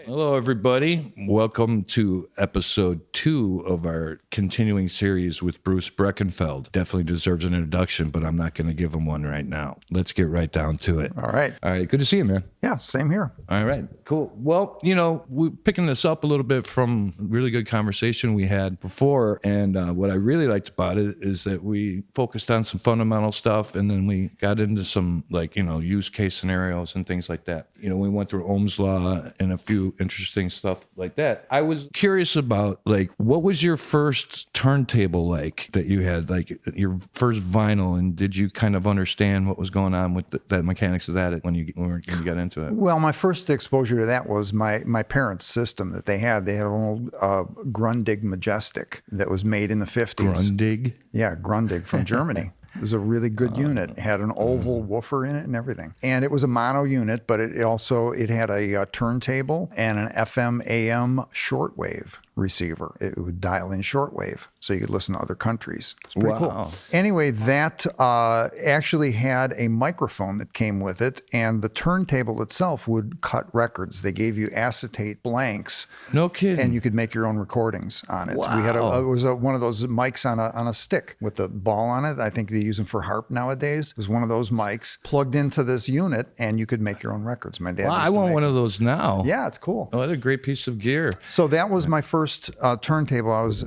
Hello, everybody. Welcome to episode 2 of our continuing series with Bruce Breckenfeld. Definitely deserves an introduction, but I'm not going to give him one right now. Let's get right down to it. All right. All right. Good to see you, man. Yeah, same here. All right. Cool. Well, we're picking this up a little bit from really good conversation we had before. And what I really liked about it is that we focused on some fundamental stuff, and then we got into some, use case scenarios and things like that. We went through Ohm's law and a few interesting stuff like that. I was curious about, what was your first turntable that you had, your first vinyl, and did you kind of understand what was going on with the mechanics of that when you got into it? Well, my first exposure to that was my parents' system that they had. They had an old Grundig Majestic that was made in the 50s. Grundig? Yeah, Grundig from Germany. It was a really good unit. It had an oval woofer in it and everything. And it was a mono unit, but it had a turntable and an FM AM shortwave receiver. It would dial in shortwave, so you could listen to other countries. It's pretty cool. Anyway, that actually had a microphone that came with it, and the turntable itself would cut records. They gave you acetate blanks. No kidding. And you could make your own recordings on it. Wow. We had it was one of those mics on a stick with the ball on it. I think they use them for harp nowadays. It was one of those mics plugged into this unit, and you could make your own records. My dad. Wow, I want one of those now. Yeah, it's cool. Oh, what a great piece of gear. So that was my first turntable I was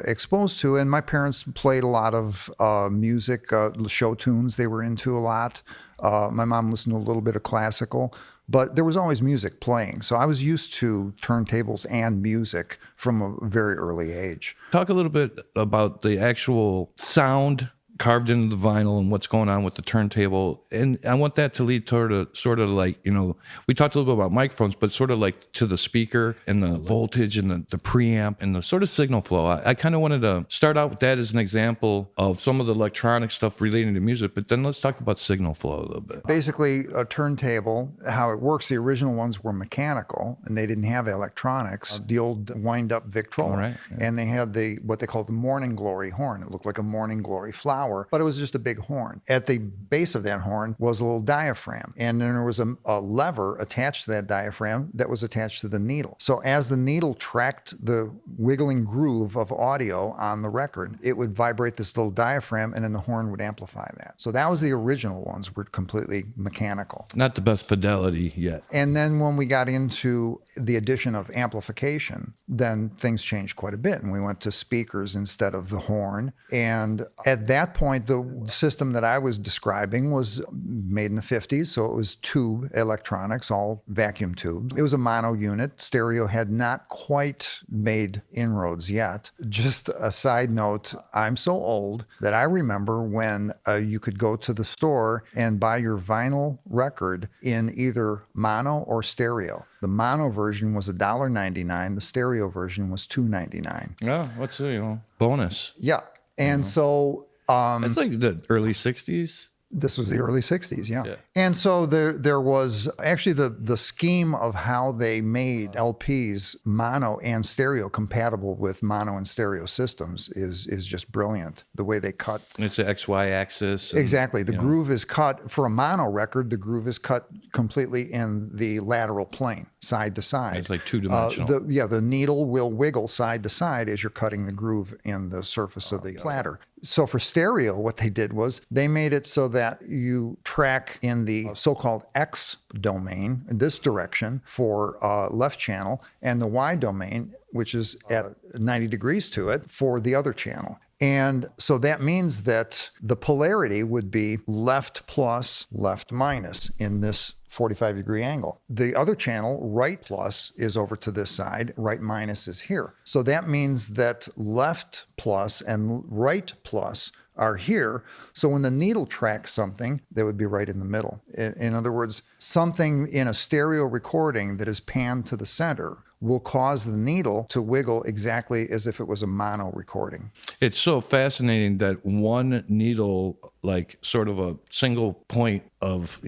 exposed to, and my parents played a lot of music, show tunes they were into a lot. My mom listened to a little bit of classical, but there was always music playing. So I was used to turntables and music from a very early age. Talk a little bit about the actual sound carved into the vinyl and what's going on with the turntable. And I want that to lead toward we talked a little bit about microphones, but sort of like to the speaker and the voltage and the preamp and the sort of signal flow. I kind of wanted to start out with that as an example of some of the electronic stuff relating to music, but then let's talk about signal flow a little bit. Basically, a turntable, how it works, the original ones were mechanical and they didn't have electronics. The old wind-up Victrola. Right, yeah. And they had what they called the morning glory horn. It looked like a morning glory flower, but it was just a big horn. At the base of that horn was a little diaphragm, and then there was a lever attached to that diaphragm that was attached to the needle. So as the needle tracked the wiggling groove of audio on the record, it would vibrate this little diaphragm, and then the horn would amplify that. So that was the original ones, were completely mechanical. Not the best fidelity yet. And then when we got into the addition of amplification, then things changed quite a bit, and we went to speakers instead of the horn. And at that point, the system that I was describing was made in the 50s, so it was tube electronics, all vacuum tubes. It was a mono unit. Stereo had not quite made inroads yet. Just a side note, I'm so old that I remember when you could go to the store and buy your vinyl record in either mono or stereo. The mono version was $1.99. The stereo version was $2.99. Oh, what's the bonus? Yeah. And so... it's like the early 60s. This was the early 60s, yeah. And so there was actually the scheme of how they made LPs mono and stereo compatible with mono and stereo systems is just brilliant. The way they cut. And it's the XY axis. Exactly. The groove is cut for a mono record. The groove is cut completely in the lateral plane, side to side. It's like two-dimensional. The needle will wiggle side to side as you're cutting the groove in the surface of the platter. So for stereo, what they did was they made it so that you track in the so-called X domain, in this direction, for left channel, and the Y domain, which is at 90 degrees to it, for the other channel. And so that means that the polarity would be left plus, left minus in this 45-degree angle. The other channel, right plus, is over to this side, right minus is here. So that means that left plus and right plus are here. So when the needle tracks something, they would be right in the middle. In other words, something in a stereo recording that is panned to the center will cause the needle to wiggle exactly as if it was a mono recording. It's so fascinating that one needle, like sort of a single point of,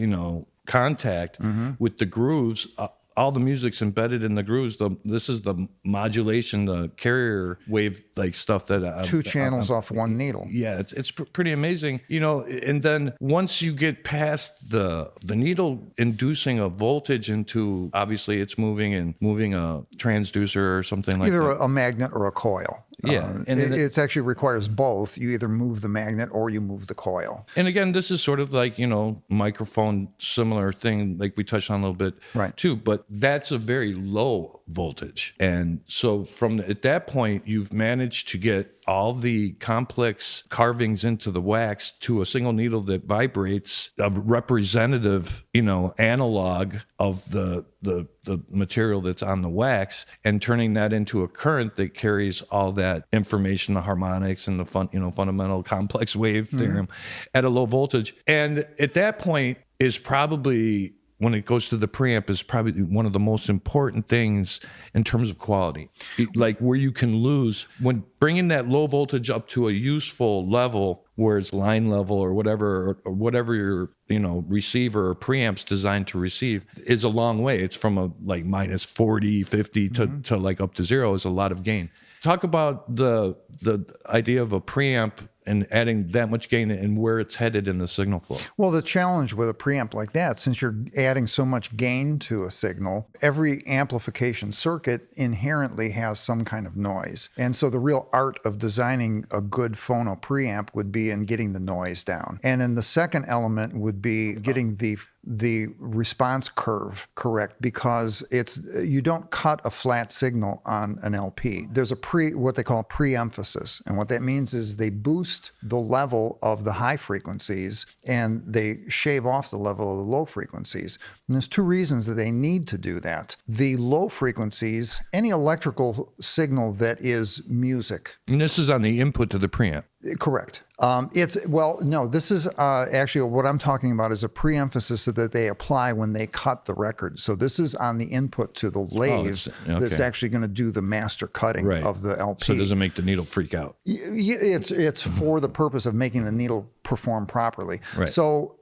contact with the grooves all the music's embedded in the grooves. This is the modulation, the carrier wave like stuff that 2 channels off one needle. Yeah, it's pretty amazing, you know. And then once you get past the needle inducing a voltage into, obviously it's moving a transducer or something like Either that. a magnet or a coil. Yeah, and it actually requires both. You either move the magnet or you move the coil. And again, this is sort of like, you know, microphone, similar thing, like we touched on a little bit too, but that's a very low voltage. And so at that point, you've managed to get all the complex carvings into the wax to a single needle that vibrates, a representative, you know, analog of the material that's on the wax, and turning that into a current that carries all that information, the harmonics and the fundamental complex wave theorem at a low voltage. And at that point is probably, when it goes to the preamp, is probably one of the most important things in terms of quality. Like where you can lose, when bringing that low voltage up to a useful level where it's line level or whatever your, you know, receiver or preamp's designed to receive, is a long way. It's from a like minus 40, 50 to like up to 0 is a lot of gain. Talk about the idea of a preamp and adding that much gain and where it's headed in the signal flow. Well, the challenge with a preamp like that, since you're adding so much gain to a signal, every amplification circuit inherently has some kind of noise. And so the real art of designing a good phono preamp would be in getting the noise down. And then the second element would be getting the response curve correct, because you don't cut a flat signal on an LP. There's what they call pre-emphasis. And what that means is they boost the level of the high frequencies and they shave off the level of the low frequencies. And there's 2 reasons that they need to do that. The low frequencies, any electrical signal that is music. And this is on the input to the preamp. Correct. This is actually what I'm talking about is a pre-emphasis that they apply when they cut the record. So this is on the input to the lathe that's actually going to do the master cutting of the LP. So it doesn't make the needle freak out. It's for the purpose of making the needle perform properly. Right. So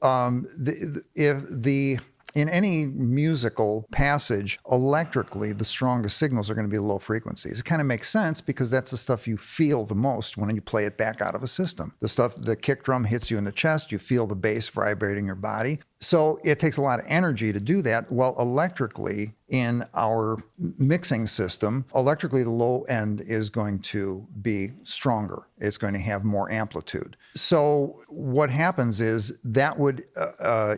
in any musical passage, electrically, the strongest signals are going to be low frequencies. It kind of makes sense because that's the stuff you feel the most when you play it back out of a system. The kick drum hits you in the chest, you feel the bass vibrating your body. So it takes a lot of energy to do that. Well, electrically, in our mixing system, electrically, the low end is going to be stronger. It's going to have more amplitude. So what happens is that would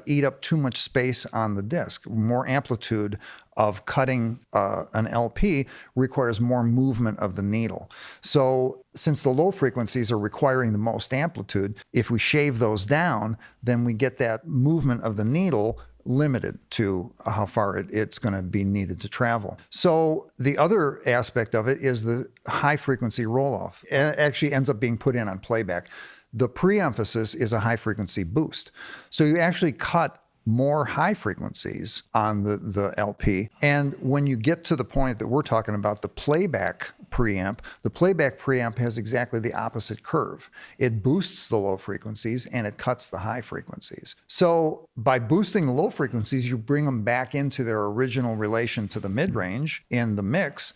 eat up too much space on the disc. More amplitude of cutting an LP requires more movement of the needle. So since the low frequencies are requiring the most amplitude, if we shave those down, then we get that movement of the needle limited to how far it's going to be needed to travel. So the other aspect of it is the high frequency roll-off. It actually ends up being put in on playback. The pre-emphasis is a high frequency boost. So you actually cut more high frequencies on the LP. And when you get to the point that we're talking about, the playback preamp has exactly the opposite curve. It boosts the low frequencies and it cuts the high frequencies. So by boosting the low frequencies, you bring them back into their original relation to the mid-range in the mix.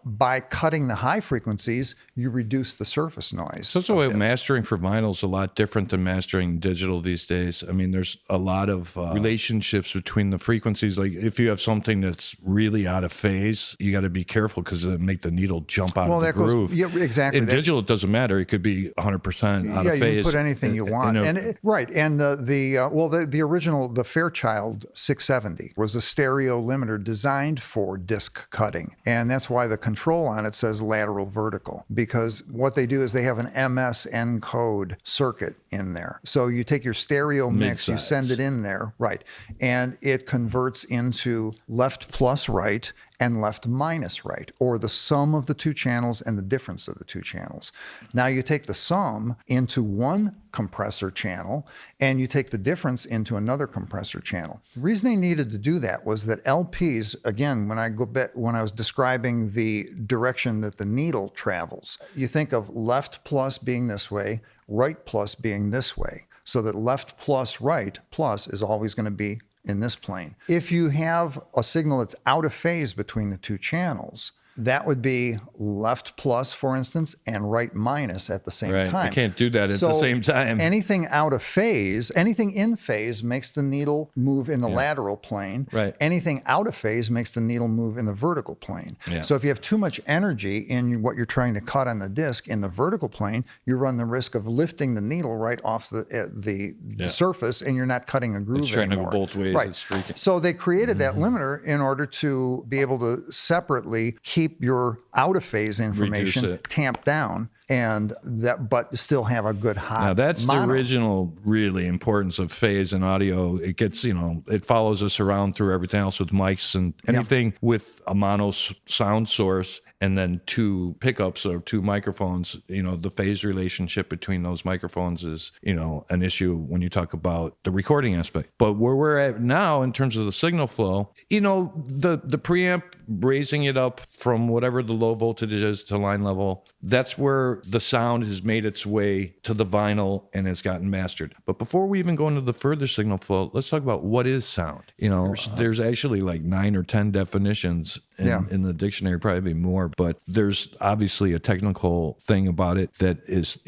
By cutting the high frequencies, you reduce the surface noise. So that's why mastering for vinyl is a lot different than mastering digital these days. I mean, there's a lot of relationships between the frequencies. Like if you have something that's really out of phase, you got to be careful because it'll make the needle jump out of the groove. Yeah, exactly. In digital, it doesn't matter. It could be 100% out of phase. Yeah, you can put anything you want. And the original, the Fairchild 670 was a stereo limiter designed for disc cutting. And that's why the control on it says lateral vertical, because what they do is they have an MS encode circuit in there. So you take your stereo mix, you send it in there, right, and it converts into left plus right and left minus right, or the sum of the 2 channels and the difference of the 2 channels. Now you take the sum into one compressor channel and you take the difference into another compressor channel. The reason they needed to do that was that LPs, again, when I was describing the direction that the needle travels, you think of left plus being this way, right plus being this way. So that left plus right plus is always going to be in this plane. If you have a signal that's out of phase between the two channels, that would be left plus, for instance, and right minus at the same time. I can't do that at the same time. Anything out of phase, anything in phase makes the needle move in the lateral plane. Right. Anything out of phase makes the needle move in the vertical plane. Yeah. So if you have too much energy in what you're trying to cut on the disc in the vertical plane, you run the risk of lifting the needle right off the surface, and you're not cutting a groove anymore. It's trying to go both ways. Right. It's freaking. So they created that limiter in order to be able to separately keep your out of phase information tamped down, and that, but still have a good hot. Now that's mono. the original really importance of phase in audio. It gets, it follows us around through everything else with mics and anything with a mono sound source and then two pickups or two microphones. The phase relationship between those microphones is, an issue when you talk about the recording aspect. But where we're at now in terms of the signal flow, the preamp raising it up from whatever the low voltage is to line level, that's where the sound has made its way to the vinyl and has gotten mastered. But before we even go into the further signal flow, let's talk about what is sound. There's actually like 9 or 10 definitions in the dictionary, probably more, but there's obviously a technical thing about it that is,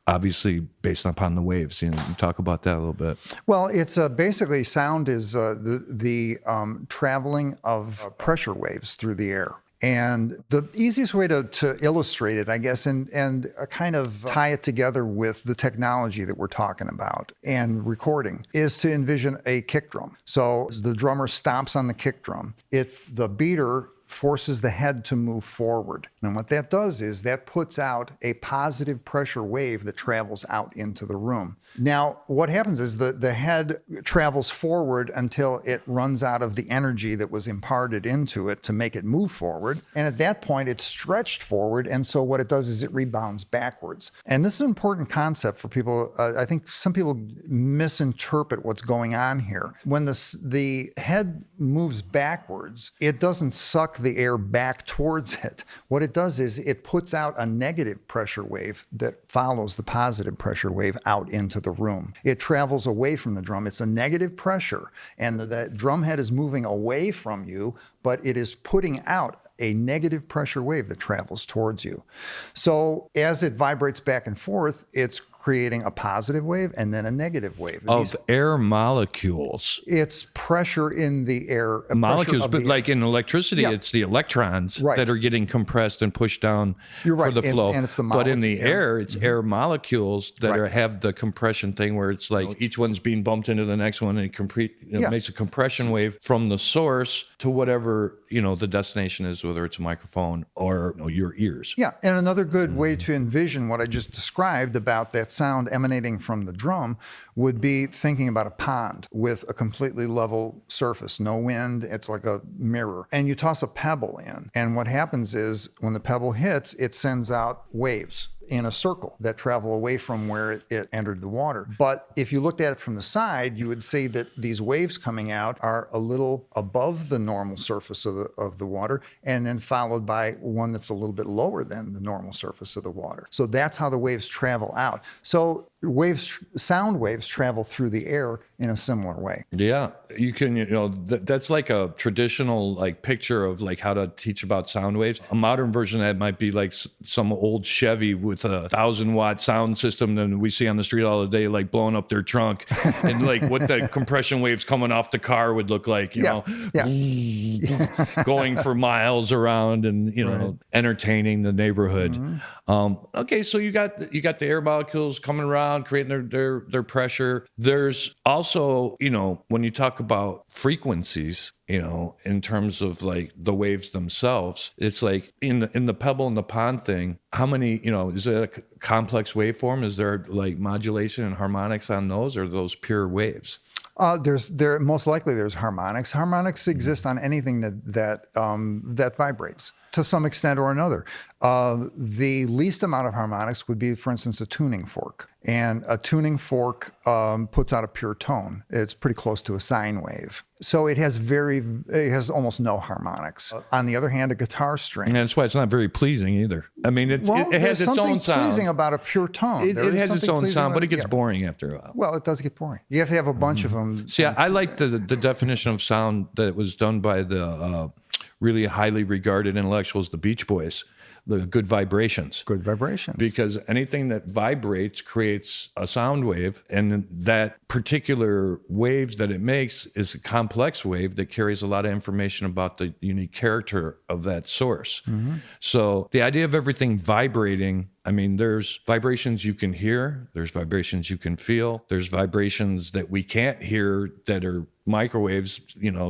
obviously based upon the waves. You talk about that a little bit. Well, it's basically sound is the traveling of pressure waves through the air. And the easiest way to illustrate it, I guess, and kind of tie it together with the technology that we're talking about and recording, is to envision a kick drum. So the drummer stomps on the kick drum. If the beater forces the head to move forward. And what that does is that puts out a positive pressure wave that travels out into the room. Now, what happens is the head travels forward until it runs out of the energy that was imparted into it to make it move forward. And at that point, it's stretched forward. And so what it does is it rebounds backwards. And this is an important concept for people. I think some people misinterpret what's going on here. When the head moves backwards, it doesn't suck the air back towards it. What it does is it puts out a negative pressure wave that follows the positive pressure wave out into the room. It travels away from the drum. It's a negative pressure, and the drum head is moving away from you, but it is putting out a negative pressure wave that travels towards you. So as it vibrates back and forth, it's creating a positive wave and then a negative wave. Of air molecules. It's pressure in the air. Molecules, but like in electricity, it's the electrons that are getting compressed and pushed down for the flow. And it's the but in the air, it's air molecules that have the compression thing where it's like each one's being bumped into the next one and it makes a compression wave from the source to whatever, the destination is, whether it's a microphone or your ears. Yeah, and another good way to envision what I just described about that sound emanating from the drum would be thinking about a pond with a completely level surface, no wind. It's like a mirror. And you toss a pebble in. And what happens is when the pebble hits, it sends out waves in a circle that travel away from where it entered the water. But if you looked at it from the side, you would see that these waves coming out are a little above the normal surface of the water, and then followed by one that's a little bit lower than the normal surface of the water. So that's how the waves travel out. So sound waves travel through the air in a similar way. Yeah, you can, that's like a traditional picture of how to teach about sound waves. A modern version of that might be like some old Chevy with a 1,000-watt sound system that we see on the street all the day, blowing up their trunk, and what the compression waves coming off the car would look like, going for miles around and entertaining the neighborhood. Mm-hmm. Okay, so you got the air molecules coming around, creating their pressure. There's also, when you talk about frequencies, in terms of the waves themselves, it's in the pebble and the pond thing, how many, is it a complex waveform? Is there modulation and harmonics on those, or are those pure waves? There most likely there's harmonics. Harmonics exist on anything that vibrates to some extent or another. The least amount of harmonics would be, for instance, a tuning fork. And a tuning fork puts out a pure tone. It's pretty close to a sine wave. So it has almost no harmonics. On the other hand, a guitar string. And that's why it's not very pleasing either. I mean, it has its own sound. There's something pleasing about a pure tone. It has its own sound, but it gets boring after a while. Well, it does get boring. You have to have a bunch of them. See, I like the definition of sound that was done by the really highly regarded intellectuals, the Beach Boys. The good vibrations. Good vibrations. Because anything that vibrates creates a sound wave, and that particular waves that it makes is a complex wave that carries a lot of information about the unique character of that source. Mm-hmm. So the idea of everything vibrating, I mean, there's vibrations you can hear, there's vibrations you can feel, there's vibrations that we can't hear that are microwaves,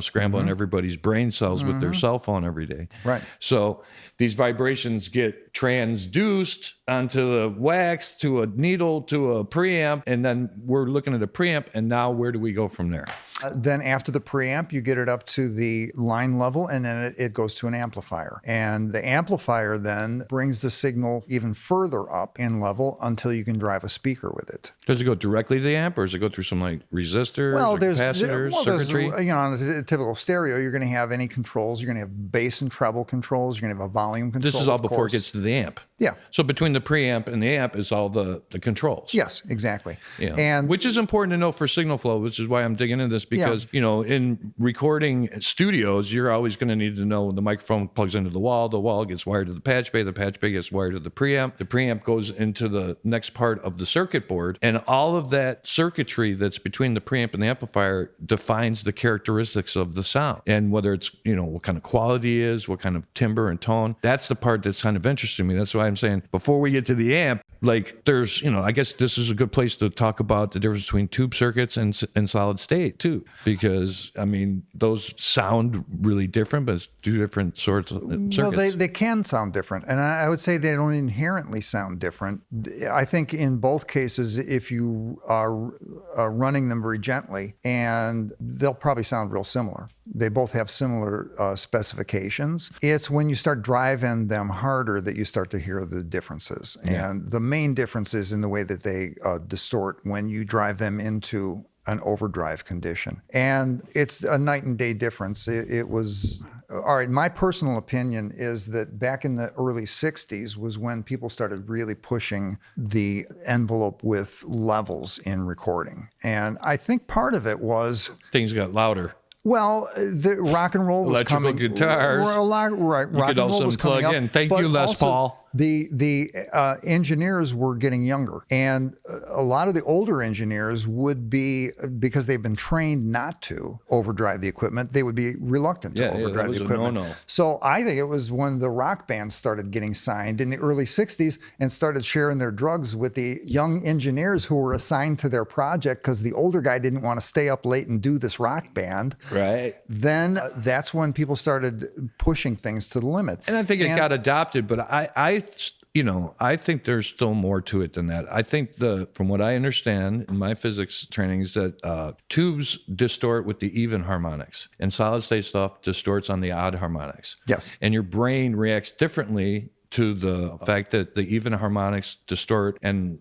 scrambling everybody's brain cells with their cell phone every day. Right. So these vibrations get transduced onto the wax, to a needle, to a preamp, and then we're looking at a preamp, and now where do we go from there? Then after the preamp, you get it up to the line level, and then it goes to an amplifier. And the amplifier then brings the signal even further up in level until you can drive a speaker with it. Does it go directly to the amp, or does it go through some resistors, or capacitors, circuitry? On a typical stereo, you're going to have any controls. You're going to have bass and treble controls. You're going to have a volume control. This is all before it gets to the amp. Yeah. So between the preamp and the amp is all the controls. Yes, exactly. Yeah. And which is important to know for signal flow, which is why I'm digging into this, because in recording studios, you're always going to need to know the microphone plugs into the wall gets wired to the patch bay gets wired to the preamp goes into the next part of the circuit board, and all of that circuitry that's between the preamp and the amplifier defines the characteristics of the sound, and whether it's what kind of quality is, what kind of timbre and tone. That's the part that's kind of interesting to me. That's why I'm saying before we get to the amp, like there's I guess this is a good place to talk about the difference between tube circuits and solid state too, because I mean those sound really different, but it's two different sorts of circuits. Well, they can sound different, and I would say they don't inherently sound different. I think in both cases, if you are running them very gently, and they'll probably sound real similar. They both have similar specifications. It's when you start driving them harder that you start to hear the differences. Yeah. And the main difference is in the way that they distort when you drive them into an overdrive condition. And it's a night and day difference. It was... All right, my personal opinion is that back in the early 60s was when people started really pushing the envelope with levels in recording. And I think part of it was... Things got louder. Well, the rock and roll was electrical coming. guitars. Right, You rock could and roll also was coming plug up, in. Thank you, Les Paul. The engineers were getting younger, and a lot of the older engineers would be, because they've been trained not to overdrive the equipment, they would be reluctant to overdrive the equipment. No-no. So I think it was when the rock bands started getting signed in the early 60s and started sharing their drugs with the young engineers who were assigned to their project because the older guy didn't want to stay up late and do this rock band. Right. Then that's when people started pushing things to the limit. And I think it got adopted, but I think there's still more to it than that. I think from what I understand in my physics training is that tubes distort with the even harmonics, and solid state stuff distorts on the odd harmonics. Yes. And your brain reacts differently to the fact that the even harmonics distort and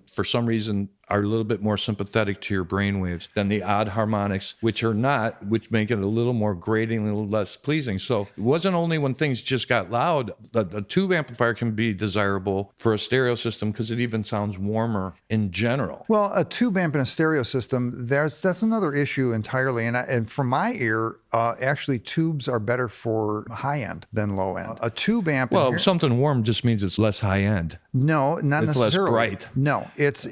for some reason are a little bit more sympathetic to your brain waves than the odd harmonics, which are not, which make it a little more grating, a little less pleasing. So it wasn't only when things just got loud. A tube amplifier can be desirable for a stereo system because it even sounds warmer in general. Well, a tube amp in a stereo system, that's another issue entirely. And from my ear, actually tubes are better for high end than low end. A tube amp. Well, something warm just means it's less high end. No, not it's necessarily. Less bright. No, it's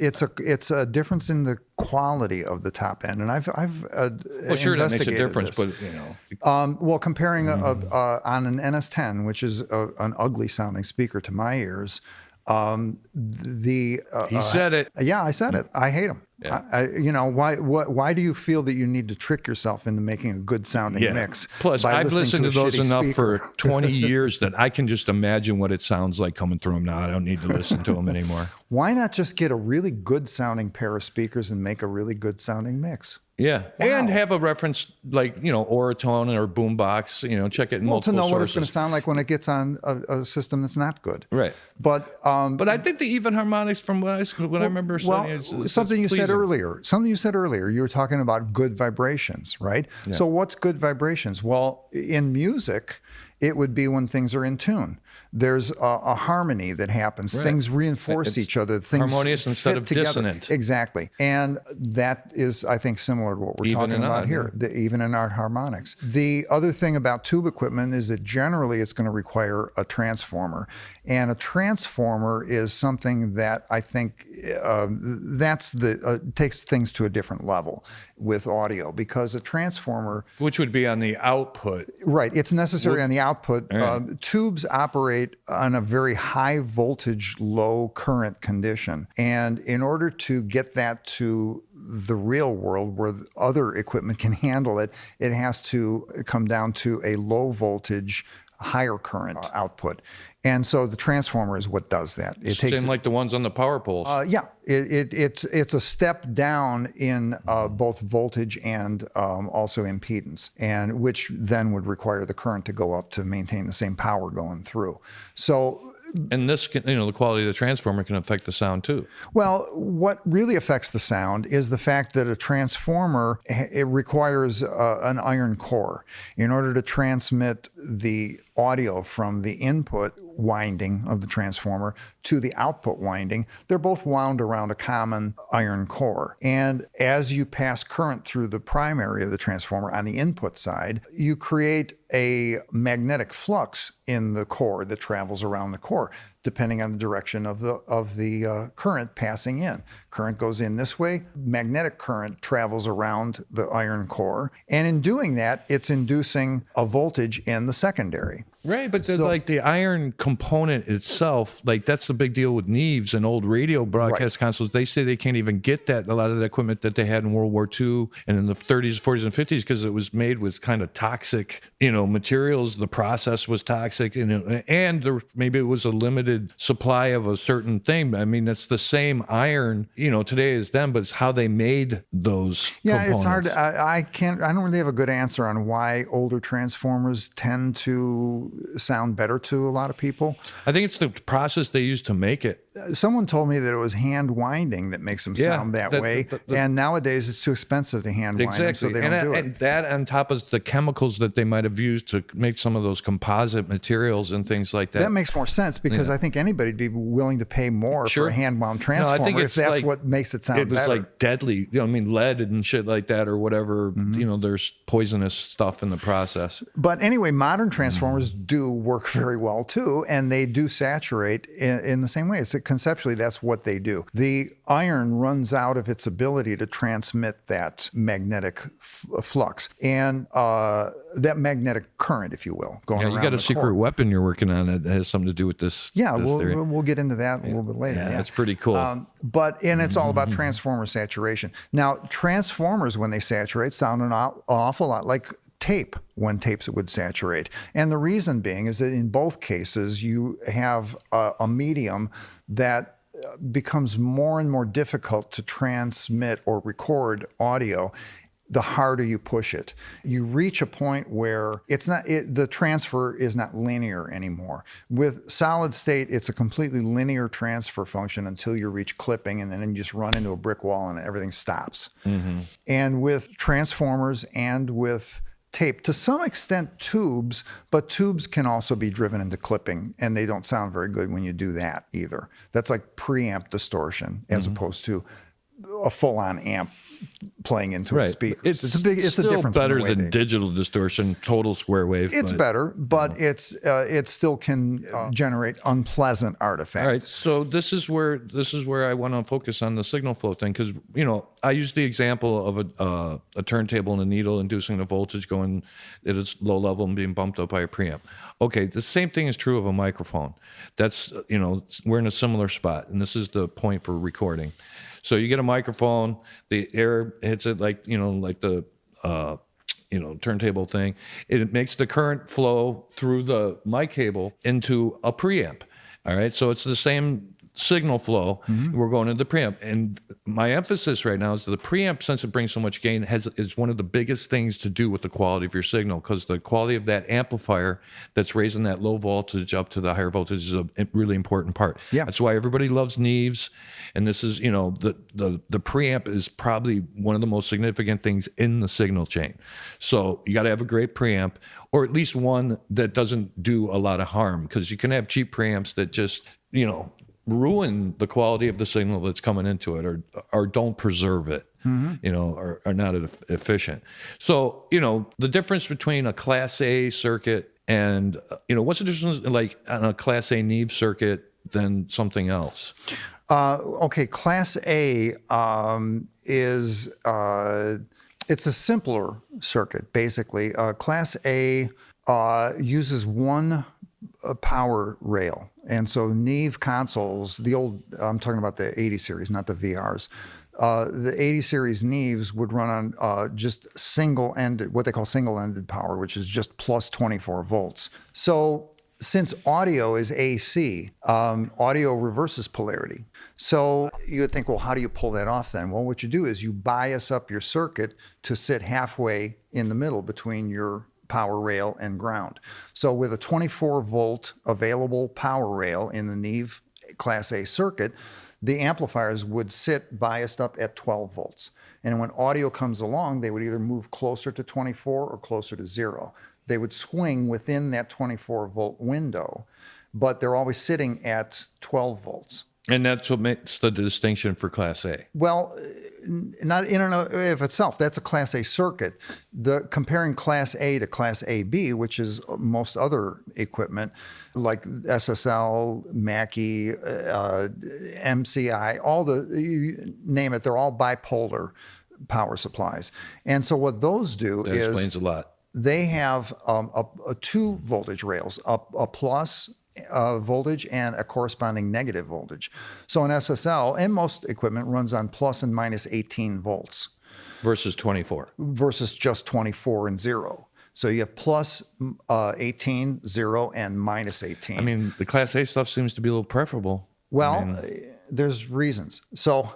a difference in the quality of the top end, and I've well, sure, that makes a difference, this. But well, comparing on an NS10, which is an ugly sounding speaker to my ears, he said it. Yeah, I said it. I hate them. Yeah. Why do you feel that you need to trick yourself into making a good sounding mix? Plus, I've listened to those enough for 20 years that I can just imagine what it sounds like coming through them now. I don't need to listen to them anymore. Why not just get a really good sounding pair of speakers and make a really good sounding mix? Yeah, and have a reference like, Oratone or Boombox, check it in multiple to know sources. what it's going to sound like when it gets on a system that's not good. Right. But I think the even harmonics from what I remember studying, something you said earlier. You were talking about good vibrations, right? Yeah. So what's good vibrations? Well, in music, it would be when things are in tune. There's a harmony that happens. Right. Things reinforce each other. Things harmonious instead of together. Dissonant. Exactly. And that is, I think, similar to what we're talking about here, the even and odd harmonics. The other thing about tube equipment is that generally it's going to require a transformer. And a transformer is something that I think takes things to a different level with audio, because a transformer, which would be on the output. Right. It's necessary on the output. Right. Tubes operate on a very high voltage, low current condition. And in order to get that to the real world where other equipment can handle it, it has to come down to a low voltage, higher current output. And so the transformer is what does that. It takes like the ones on the power poles. It's a step down in both voltage and also impedance, and which then would require the current to go up to maintain the same power going through. So. And this can, the quality of the transformer can affect the sound too. Well, what really affects the sound is the fact that a transformer, it requires an iron core in order to transmit the audio from the input winding of the transformer to the output winding. They're both wound around a common iron core. And as you pass current through the primary of the transformer on the input side, you create a magnetic flux in the core that travels around the core, depending on the direction of the current passing in. Current goes in this way, magnetic current travels around the iron core, and in doing that, it's inducing a voltage in the secondary. Right, but like the iron component itself, like that's the big deal with Neves and old radio broadcast consoles. They say they can't even get that, a lot of the equipment that they had in World War II and in the 30s, 40s, and 50s, because it was made with kind of toxic, materials. The process was toxic, and maybe it was a limited supply of a certain thing. I mean, it's the same iron, today as then, but it's how they made those components. It's hard. I don't really have a good answer on why older transformers tend to sound better to a lot of people. I think it's the process they use to make it. Someone told me that it was hand winding that makes them sound that way. And nowadays it's too expensive to hand wind them, so they don't do it. And that on top of the chemicals that they might have used to make some of those composite materials and things like that. That makes more sense, because I think anybody'd be willing to pay more for a hand wound transformer if that's what makes it sound better. It was like deadly, lead and shit like that or whatever. Mm-hmm. There's poisonous stuff in the process. But anyway, modern transformers do work very well too, and they do saturate in the same way. Conceptually, that's what they do. The iron runs out of its ability to transmit that magnetic flux and that magnetic current, if you will, going around. You got a secret weapon you're working on that has something to do with this. Yeah, we'll get into that a little bit later. Yeah, that's pretty cool. And it's all about transformer saturation. Now, transformers, when they saturate, sound an awful lot like tape when tapes would saturate. And the reason being is that in both cases, you have a medium that becomes more and more difficult to transmit or record audio the harder you push it. You reach a point where the transfer is not linear anymore. With solid state, it's a completely linear transfer function until you reach clipping, and then you just run into a brick wall and everything stops. Mm-hmm. And with transformers and with tape, to some extent tubes, but tubes can also be driven into clipping, and they don't sound very good when you do that either. That's like preamp distortion as opposed to a full-on amp playing into a speaker. It's a difference. Better than digital distortion, total square wave. It's better, but it still can generate unpleasant artifacts. All right, so this is where I want to focus on the signal flow thing, because I use the example of a turntable and a needle inducing the voltage going at its low level and being bumped up by a preamp. Okay, the same thing is true of a microphone. That's we're in a similar spot, and this is the point for recording. So you get a microphone, the air hits it like the turntable thing. It makes the current flow through the mic cable into a preamp. All right, so it's the same signal flow. We're going into the preamp. And my emphasis right now is that the preamp, since it brings so much gain, is one of the biggest things to do with the quality of your signal, because the quality of that amplifier that's raising that low voltage up to the higher voltage is a really important part. Yeah. That's why everybody loves Neves. And this is, the preamp is probably one of the most significant things in the signal chain. So you got to have a great preamp, or at least one that doesn't do a lot of harm, because you can have cheap preamps that just, ruin the quality of the signal that's coming into it, or don't preserve it, or are not efficient. So, the difference between a Class A circuit and, what's the difference like on a Class A Neve circuit than something else? Okay, Class A is it's a simpler circuit, basically. Class A uses one power rail. And so Neve consoles, I'm talking about the 80 series, not the VRs. The 80 series Neves would run on just single-ended, what they call single-ended power, which is just plus 24 volts. So since audio is AC, audio reverses polarity. So you would think, well, how do you pull that off then? Well, what you do is you bias up your circuit to sit halfway in the middle between your power rail and ground. So with a 24 volt available power rail in the Neve Class A circuit, the amplifiers would sit biased up at 12 volts. And when audio comes along, they would either move closer to 24 or closer to 0. They would swing within that 24 volt window, but they're always sitting at 12 volts. And that's what makes the distinction for Class A. Well, not in and of itself. That's a Class A circuit. Comparing Class A to Class AB, which is most other equipment like SSL, Mackie, MCI, you name it, they're all bipolar power supplies. And so what those do that explains a lot. They have two voltage rails, a plus voltage and a corresponding negative voltage. So an SSL and most equipment runs on plus and minus 18 volts. Versus 24. Versus just 24 and 0. So you have plus 18, 0, and minus 18. I mean, the Class A stuff seems to be a little preferable. Well, there's reasons. So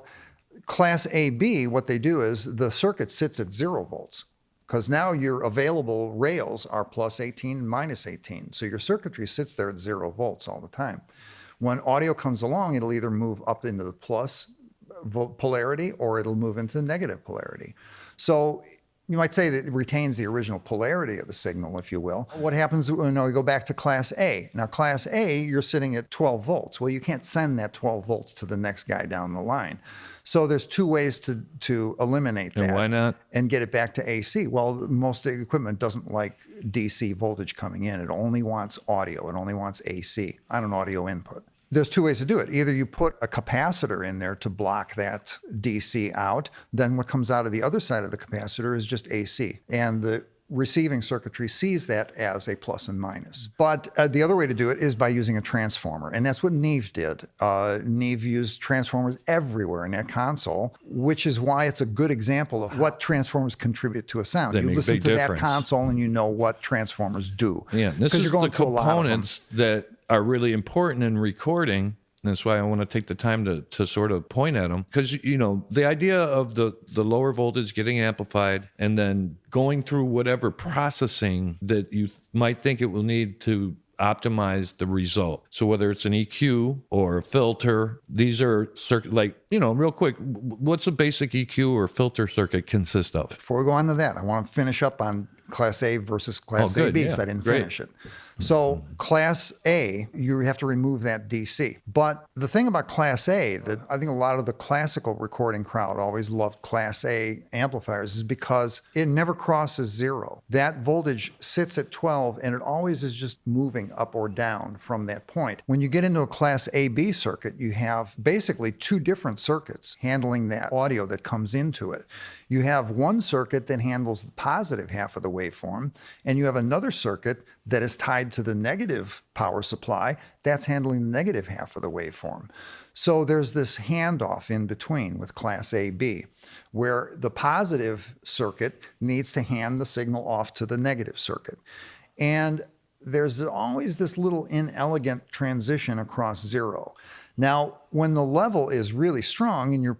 Class AB, what they do is the circuit sits at 0 volts. Because now your available rails are plus 18 and minus 18. So your circuitry sits there at 0 volts all the time. When audio comes along, it'll either move up into the plus polarity or it'll move into the negative polarity. So you might say that it retains the original polarity of the signal, if you will. What happens when we go back to Class A? Now, Class A, you're sitting at 12 volts. Well, you can't send that 12 volts to the next guy down the line. So there's two ways to eliminate that. And why not? And get it back to AC. Well, most of the equipment doesn't like DC voltage coming in. It only wants audio. It only wants AC on an audio input. There's two ways to do it. Either you put a capacitor in there to block that DC out, then what comes out of the other side of the capacitor is just AC. And the receiving circuitry sees that as a plus and minus. But the other way to do it is by using a transformer. And that's what Neve did. Neve used transformers everywhere in that console, which is why it's a good example of what transformers contribute to a sound. You listen to that console and you know what transformers do. Yeah, this is the components that are really important in recording. That's why I want to take the time to sort of point at them. Because, the idea of the lower voltage getting amplified and then going through whatever processing that you might think it will need to optimize the result. So whether it's an EQ or a filter, these are real quick, what's a basic EQ or filter circuit consist of? Before we go on to that, I want to finish up on Class A versus Class AB because I didn't finish it. So Class A, you have to remove that DC. But the thing about Class A that I think a lot of the classical recording crowd always loved Class A amplifiers is because it never crosses 0. That voltage sits at 12 and it always is just moving up or down from that point. When you get into a Class AB circuit, you have basically two different circuits handling that audio that comes into it. You have one circuit that handles the positive half of the waveform, and you have another circuit that is tied to the negative power supply that's handling the negative half of the waveform. So there's this handoff in between with Class AB, where the positive circuit needs to hand the signal off to the negative circuit. And there's always this little inelegant transition across 0. Now, when the level is really strong and you're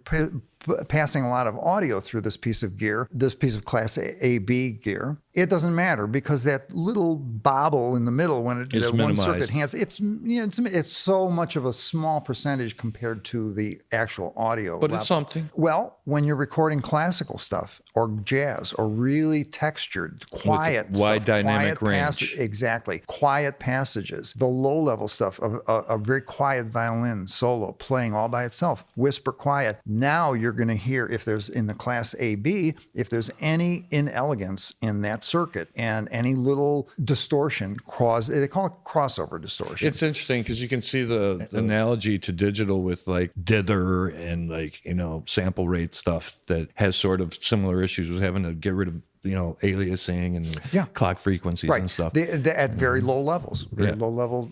passing a lot of audio through this piece of gear, this piece of Class A/B gear, it doesn't matter because that little bobble in the middle when It's one minimized. circuit hands, it's so much of a small percentage compared to the actual audio. But level. it's something. Well, when you're recording classical stuff or jazz or really textured, quiet, wide stuff, dynamic quiet range. exactly, quiet passages, the low-level stuff of a very quiet violin solo playing all by itself, whisper quiet. Now you're going to hear if there's in the Class A/B, if there's any inelegance in that circuit and any little distortion, they call it crossover distortion. It's interesting because you can see the analogy to digital with like dither and like, sample rate stuff that has sort of similar issues with having to get rid of, aliasing and clock frequencies and stuff. At very low levels, low level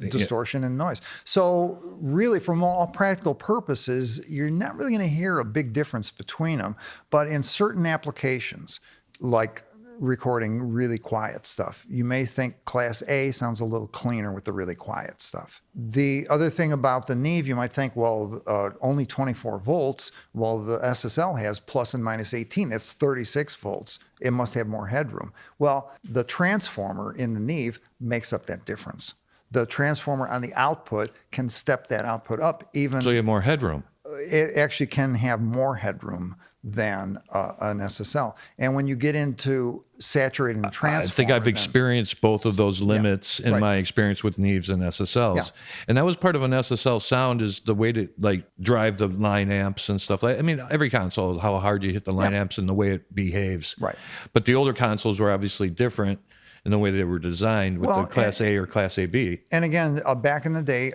distortion and noise. So really, from all practical purposes, you're not really going to hear a big difference between them. But in certain applications, like recording really quiet stuff, you may think Class A sounds a little cleaner with the really quiet stuff. The other thing about the Neve, you might think, well, only 24 volts. Well, the SSL has plus and minus 18. That's 36 volts. It must have more headroom. Well, the transformer in the Neve makes up that difference. The transformer on the output can step that output up even. So you have more headroom. It actually can have more headroom than an SSL. And when you get into saturating the transformer, I think I've experienced both of those limits in my experience with Neves and SSLs. Yeah. And that was part of an SSL sound is the way to like drive the line amps and stuff. I mean, every console, how hard you hit the line amps and the way it behaves. Right. But the older consoles were obviously different in the way they were designed with the Class A or Class AB. And again, back in the day,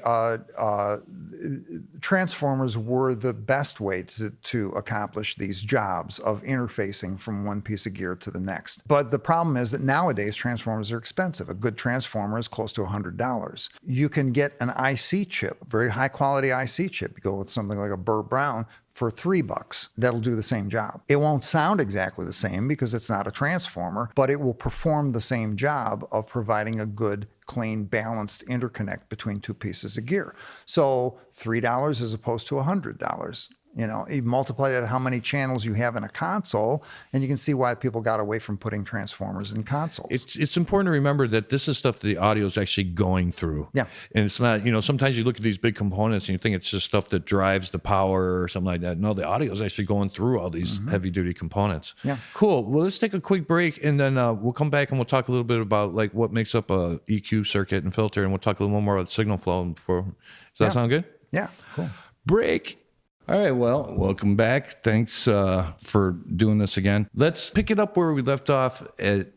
transformers were the best way to accomplish these jobs of interfacing from one piece of gear to the next. But the problem is that nowadays transformers are expensive. A good transformer is close to $100. You can get an IC chip, very high quality IC chip. You go with something like a Burr Brown for $3. That'll do the same job. It won't sound exactly the same because it's not a transformer, but it will perform the same job of providing a good, clean, balanced interconnect between two pieces of gear. So $3 as opposed to $100. You multiply that how many channels you have in a console, and you can see why people got away from putting transformers in consoles. It's important to remember that this is stuff that the audio is actually going through. Yeah. And it's not, sometimes you look at these big components and you think it's just stuff that drives the power or something like that. No, the audio is actually going through all these heavy duty components. Yeah. Cool. Well, let's take a quick break and then we'll come back and we'll talk a little bit about like what makes up a EQ circuit and filter, and we'll talk a little more about signal flow before. Does that sound good? Yeah, cool. Break. All right, well, welcome back. Thanks for doing this again. Let's pick it up where we left off at,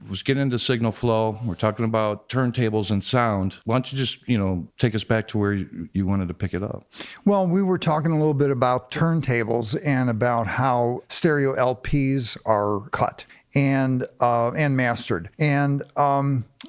was getting into signal flow. We're talking about turntables and sound. Why don't you just, take us back to where you wanted to pick it up? Well, we were talking a little bit about turntables and about how stereo LPs are cut and mastered. And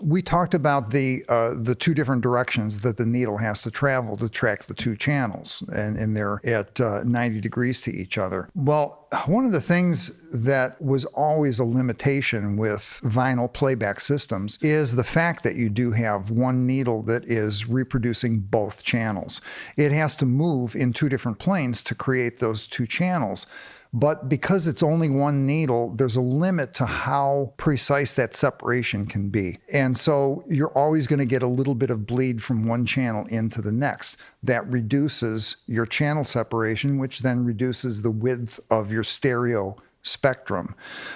we talked about the two different directions that the needle has to travel to track the two channels, and they're at 90 degrees to each other. Well, one of the things that was always a limitation with vinyl playback systems is the fact that you do have one needle that is reproducing both channels. It has to move in two different planes to create those two channels. But because it's only one needle, there's a limit to how precise that separation can be. And so you're always going to get a little bit of bleed from one channel into the next. That reduces your channel separation, which then reduces the width of your stereo spectrum.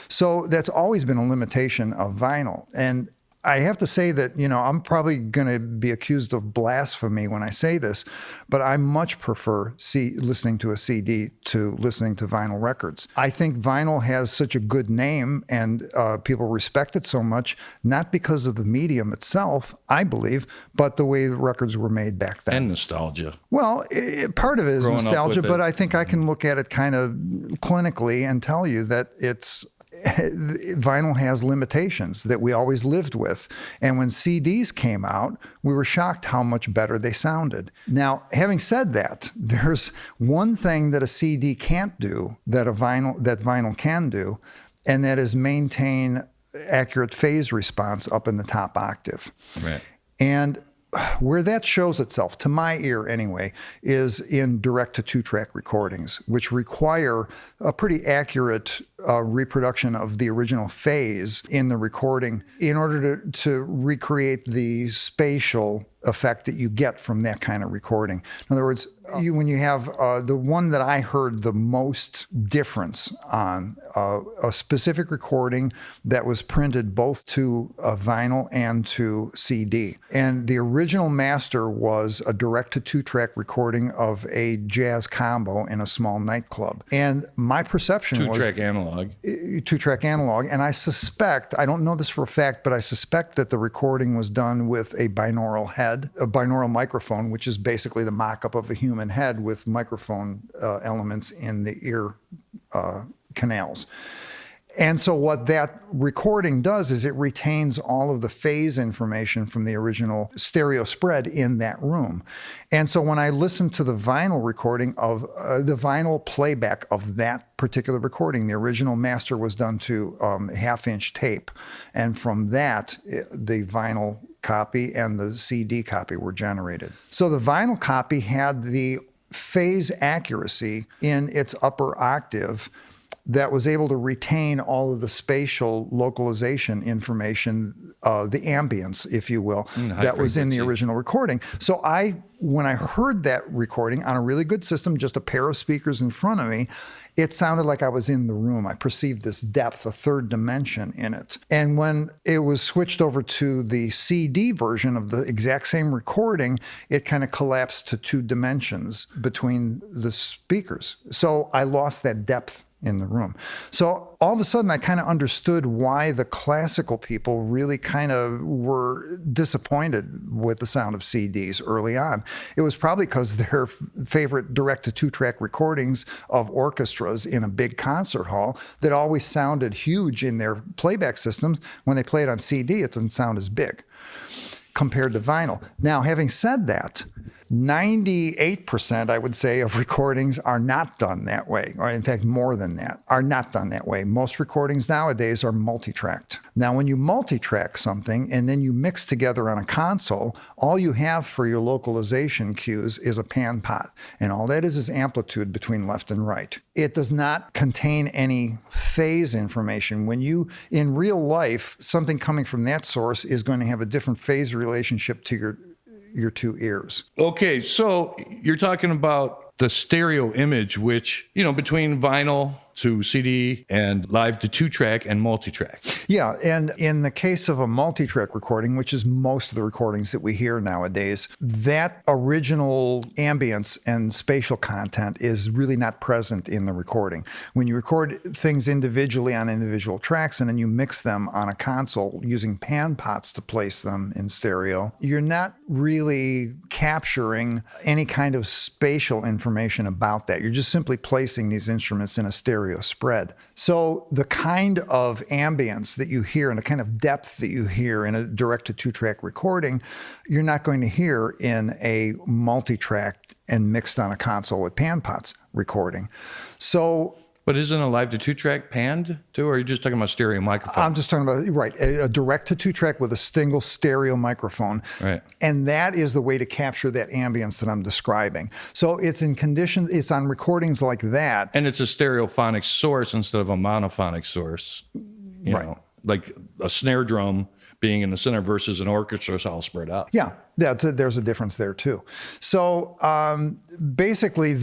So that's always been a limitation of vinyl. And I have to say that, I'm probably going to be accused of blasphemy when I say this, but I much prefer listening to a CD to listening to vinyl records. I think vinyl has such a good name and people respect it so much, not because of the medium itself, I believe, but the way the records were made back then. And nostalgia. Well, part of it is nostalgia, but I think I can look at it kind of clinically and tell you that vinyl has limitations that we always lived with. And when CDs came out, we were shocked how much better they sounded. Now, having said that, there's one thing that a CD can't do that vinyl can do, and that is maintain accurate phase response up in the top octave. Right. And where that shows itself, to my ear anyway, is in direct to two-track recordings, which require a pretty accurate reproduction of the original phase in the recording in order to recreate the spatial effect that you get from that kind of recording. In other words, when you have the one that I heard the most difference on, a specific recording that was printed both to vinyl and to CD. And the original master was a direct to two-track recording of a jazz combo in a small nightclub. And my perception was... Two-track analog. Two-track analog. And I suspect, I don't know this for a fact, but I suspect that the recording was done with a binaural head, a binaural microphone, which is basically the mock-up of a human head with microphone elements in the ear canals. And so what that recording does is it retains all of the phase information from the original stereo spread in that room. And so when I listened to the vinyl recording of the vinyl playback of that particular recording, the original master was done to half-inch tape. And from that, the vinyl copy and the CD copy were generated. So the vinyl copy had the phase accuracy in its upper octave that was able to retain all of the spatial localization information, the ambience, if you will, that was in the original recording. So when I heard that recording on a really good system, just a pair of speakers in front of me, it sounded like I was in the room. I perceived this depth, a third dimension in it. And when it was switched over to the CD version of the exact same recording, it kind of collapsed to 2 dimensions between the speakers. So I lost that depth in the room. So all of a sudden I kind of understood why the classical people really kind of were disappointed with the sound of CDs early on. It was probably because their favorite direct to two-track recordings of orchestras in a big concert hall that always sounded huge in their playback systems, when they play it on CD, it doesn't sound as big compared to vinyl. Now, having said that, 98%, I would say, of recordings are not done that way, or in fact, more than that, are not done that way. Most recordings nowadays are multitracked. Now, when you multitrack something and then you mix together on a console, all you have for your localization cues is a pan pot, and all that is amplitude between left and right. It does not contain any phase information. When you, in real life, something coming from that source is going to have a different phase relationship to your 2 ears. Okay, so you're talking about the stereo image, which, between vinyl to CD and live to 2-track and multi-track. Yeah, and in the case of a multi-track recording, which is most of the recordings that we hear nowadays, that original ambience and spatial content is really not present in the recording. When you record things individually on individual tracks and then you mix them on a console using pan pots to place them in stereo, you're not really capturing any kind of spatial information about that. You're just simply placing these instruments in a stereo spread. So the kind of ambience that you hear and the kind of depth that you hear in a direct to 2-track recording, you're not going to hear in a multi-track and mixed on a console with pan pots recording. So But isn't a live to 2-track panned too, or are you just talking about stereo microphone? I'm just talking about, right, a direct to 2-track with a single stereo microphone. Right. And that is the way to capture that ambience that I'm describing. So it's in conditions, it's on recordings like that. And it's a stereophonic source instead of a monophonic source. You know, like a snare drum being in the center versus an orchestra is all spread out. Yeah, there's a difference there too. So basically,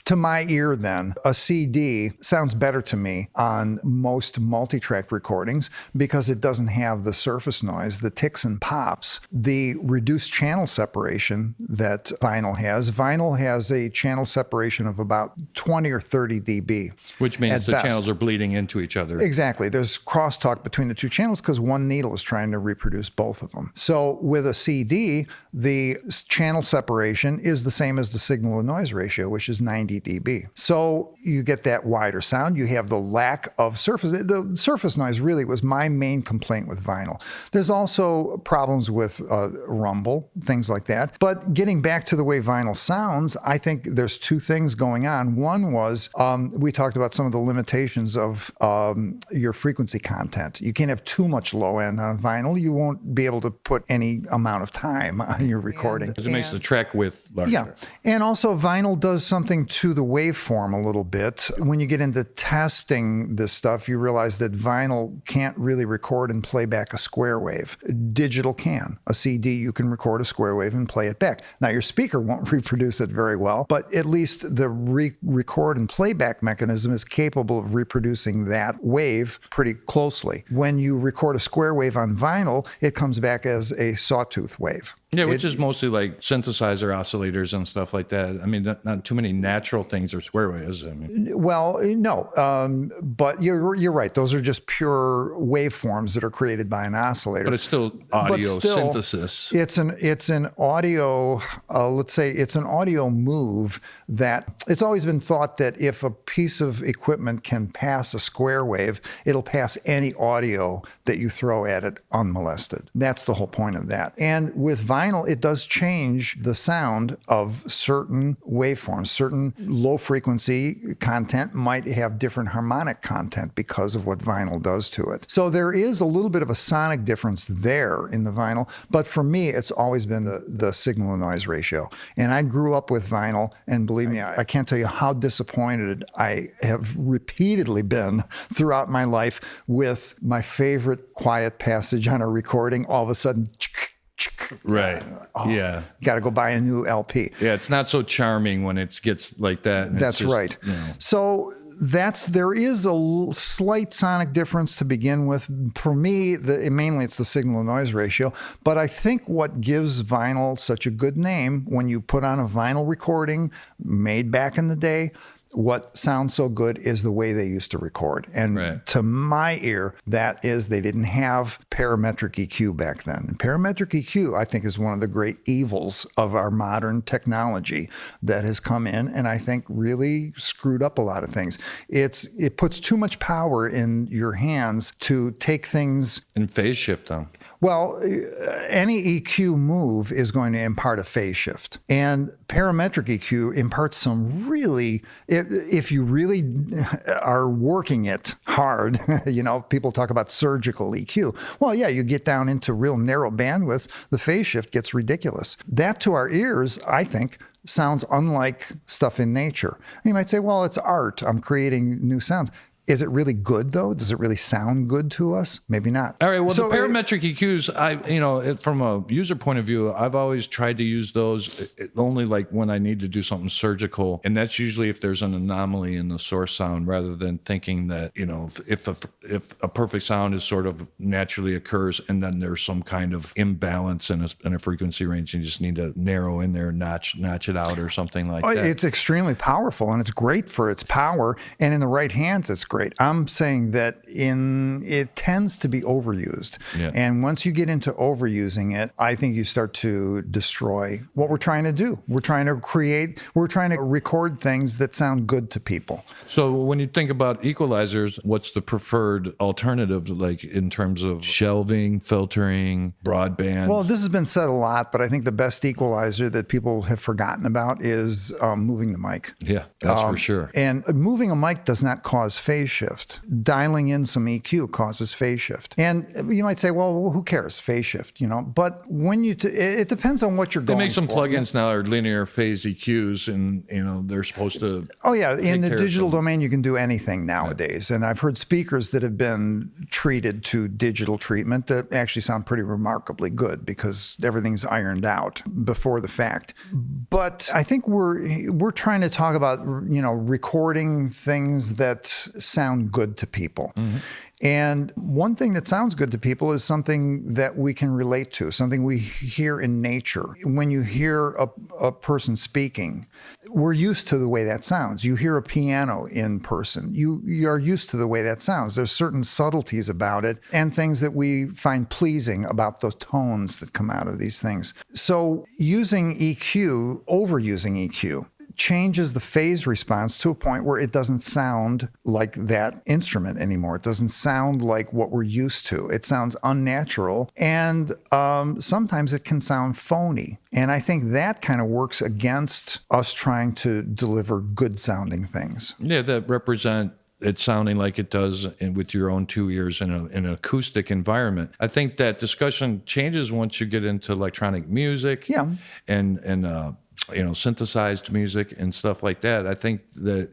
to my ear then, a CD sounds better to me on most multi-track recordings because it doesn't have the surface noise, the ticks and pops, the reduced channel separation that vinyl has. Vinyl has a channel separation of about 20 or 30 dB. Which means the channels are bleeding into each other. Exactly. There's crosstalk between the 2 channels because one needle is trying to reproduce both of them. So with a CD, the channel separation is the same as the signal to noise ratio, which is 90 dB. So you get that wider sound. You have the lack of surface. The surface noise really was my main complaint with vinyl. There's also problems with rumble, things like that. But getting back to the way vinyl sounds, I think there's 2 things going on. One was we talked about some of the limitations of your frequency content. You can't have too much low end on vinyl. You won't be able to put any amount of time on your recording. Because it makes the track width larger. Yeah. And also vinyl does something to the waveform a little bit. When you get into testing this stuff, you realize that vinyl can't really record and play back a square wave. Digital can. A CD, you can record a square wave and play it back. Now, your speaker won't reproduce it very well, but at least the record and playback mechanism is capable of reproducing that wave pretty closely. When you record a square wave on vinyl, it comes back as a sawtooth wave. Yeah, which is mostly like synthesizer oscillators and stuff like that. I mean, not too many natural things are square waves. I mean, well, no, but you're right. Those are just pure waveforms that are created by an oscillator. but it's still audio synthesis. It's an audio. Let's say it's an audio move that it's always been thought that if a piece of equipment can pass a square wave, it'll pass any audio that you throw at it unmolested. That's the whole point of that. And with vinyl, it does change the sound of certain waveforms. Certain low frequency content might have different harmonic content because of what vinyl does to it. So there is a little bit of a sonic difference there in the vinyl, but for me, it's always been the signal to noise ratio. And I grew up with vinyl, and believe me, I can't tell you how disappointed I have repeatedly been throughout my life with my favorite quiet passage on a recording. All of a sudden, Right. Yeah. Got to go buy a new LP. Yeah, it's not so charming when it gets like that. And That's it's just, right. You know. So there is a slight sonic difference to begin with. For me, mainly it's the signal to noise ratio. But I think what gives vinyl such a good name, when you put on a vinyl recording made back in the day, what sounds so good is the way they used to record. And to my ear, that is, they didn't have parametric EQ back then. And parametric EQ, I think, is one of the great evils of our modern technology that has come in and I think really screwed up a lot of things. It puts too much power in your hands to take things and phase shift them. Well, any EQ move is going to impart a phase shift. And parametric EQ imparts some really, if you really are working it hard, people talk about surgical EQ. Well, yeah, you get down into real narrow bandwidths, the phase shift gets ridiculous. That to our ears, I think, sounds unlike stuff in nature. And you might say, well, it's art. I'm creating new sounds. Is it really good, though? Does it really sound good to us? Maybe not. All right. Well, so, the parametric EQs, from a user point of view, I've always tried to use those only like when I need to do something surgical. And that's usually if there's an anomaly in the source sound, rather than thinking that, if a perfect sound is sort of naturally occurs and then there's some kind of imbalance in a frequency range, you just need to narrow in there, notch it out or something like that. It's extremely powerful and it's great for its power. And in the right hands, it's great. I'm saying that it tends to be overused. Yeah. And once you get into overusing it, I think you start to destroy what we're trying to do. We're trying to record things that sound good to people. So when you think about equalizers, what's the preferred alternative, like in terms of shelving, filtering, broadband? Well, this has been said a lot, but I think the best equalizer that people have forgotten about is moving the mic. Yeah, that's for sure. And moving a mic does not cause phase shift. Dialing in some EQ causes phase shift. And you might say, well, who cares? Phase shift, But when it depends on what you're going for. They make some plugins now that are linear phase EQs, and they're supposed to. Oh yeah, in the digital domain, you can do anything nowadays. Yeah. And I've heard speakers that have been treated to digital treatment that actually sound pretty remarkably good because everything's ironed out before the fact. But I think we're trying to talk about recording things that sound good to people. Mm-hmm. And one thing that sounds good to people is something that we can relate to, something we hear in nature. When you hear a person speaking, we're used to the way that sounds. You hear a piano in person, you are used to the way that sounds. There's certain subtleties about it and things that we find pleasing about those tones that come out of these things. So using EQ, overusing EQ, changes the phase response to a point where it doesn't sound like that instrument anymore. It doesn't sound like what we're used to. It sounds unnatural, and sometimes it can sound phony. And I think that kind of works against us trying to deliver good sounding things. Yeah, that represent it sounding like it does with your own two ears in an acoustic environment. I think that discussion changes once you get into electronic music and synthesized music and stuff like that. I think that,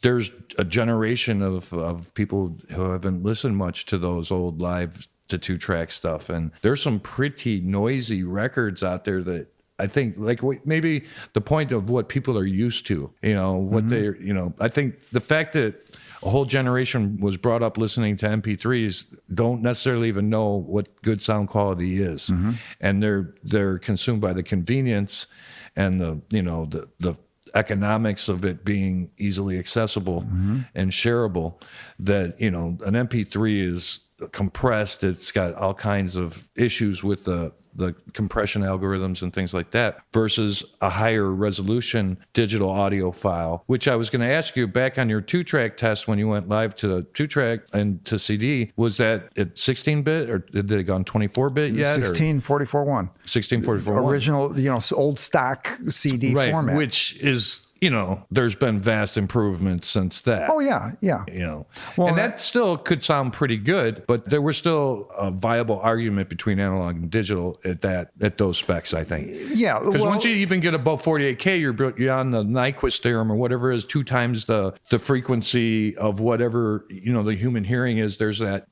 there's a generation of people who haven't listened much to those old live to 2-track stuff. And there's some pretty noisy records out there that I think maybe the point of what people are used to, what they're, I think the fact that a whole generation was brought up listening to MP3s don't necessarily even know what good sound quality is. And they're consumed by the convenience and the economics of it being easily accessible and shareable, that, an MP3 is compressed. It's got all kinds of issues with the compression algorithms and things like that, versus a higher resolution digital audio file, which I was going to ask you back on your 2-track test when you went live to 2-track and to CD, was that at 16-bit or did it go on 24-bit yet? 1644.1. 1644.1. Original, old stock CD format. Which is, there's been vast improvements since that. Oh, yeah. Well, and that still could sound pretty good, but there was still a viable argument between analog and digital at those specs, I think. Yeah. Because once you even get above 48K, you're on the Nyquist theorem or whatever is 2 times the frequency of whatever, the human hearing is. There's that,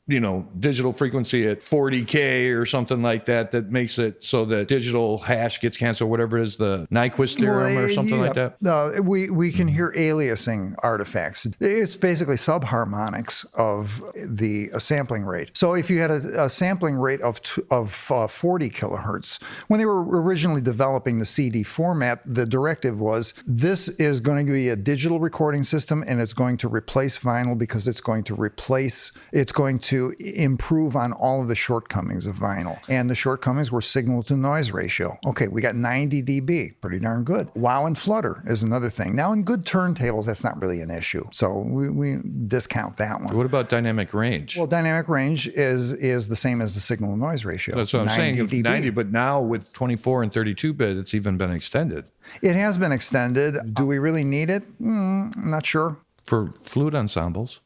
digital frequency at 40K or something like that makes it so that digital hash gets canceled, whatever it is, the Nyquist theorem or something like that. We can hear aliasing artifacts. It's basically subharmonics of the sampling rate. So if you had a sampling rate of 40 kilohertz, when they were originally developing the CD format, the directive was, this is going to be a digital recording system and it's going to replace vinyl because it's going to improve on all of the shortcomings of vinyl. And the shortcomings were signal to noise ratio. Okay, we got 90 dB, pretty darn good. Wow and flutter is another thing. Now, in good turntables, that's not really an issue. So we discount that one. What about dynamic range? Well, dynamic range is the same as the signal to noise ratio. That's what I'm saying. dB. 90, but now with 24 and 32-bit, it's even been extended. It has been extended. Do we really need it? I'm not sure. For flute ensembles.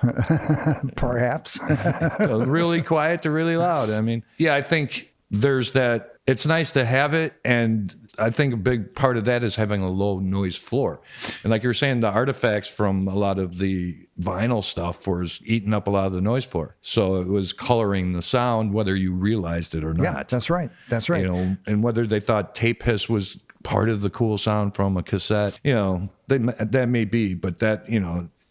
Perhaps. Really quiet to really loud. I mean, I think there's that. It's nice to have it, and I think a big part of that is having a low noise floor. And like you're saying, the artifacts from a lot of the vinyl stuff was eating up a lot of the noise floor. So it was coloring the sound, whether you realized it or not. Yeah, that's right. That's right. And whether they thought tape hiss was part of the cool sound from a cassette, that may be, but that,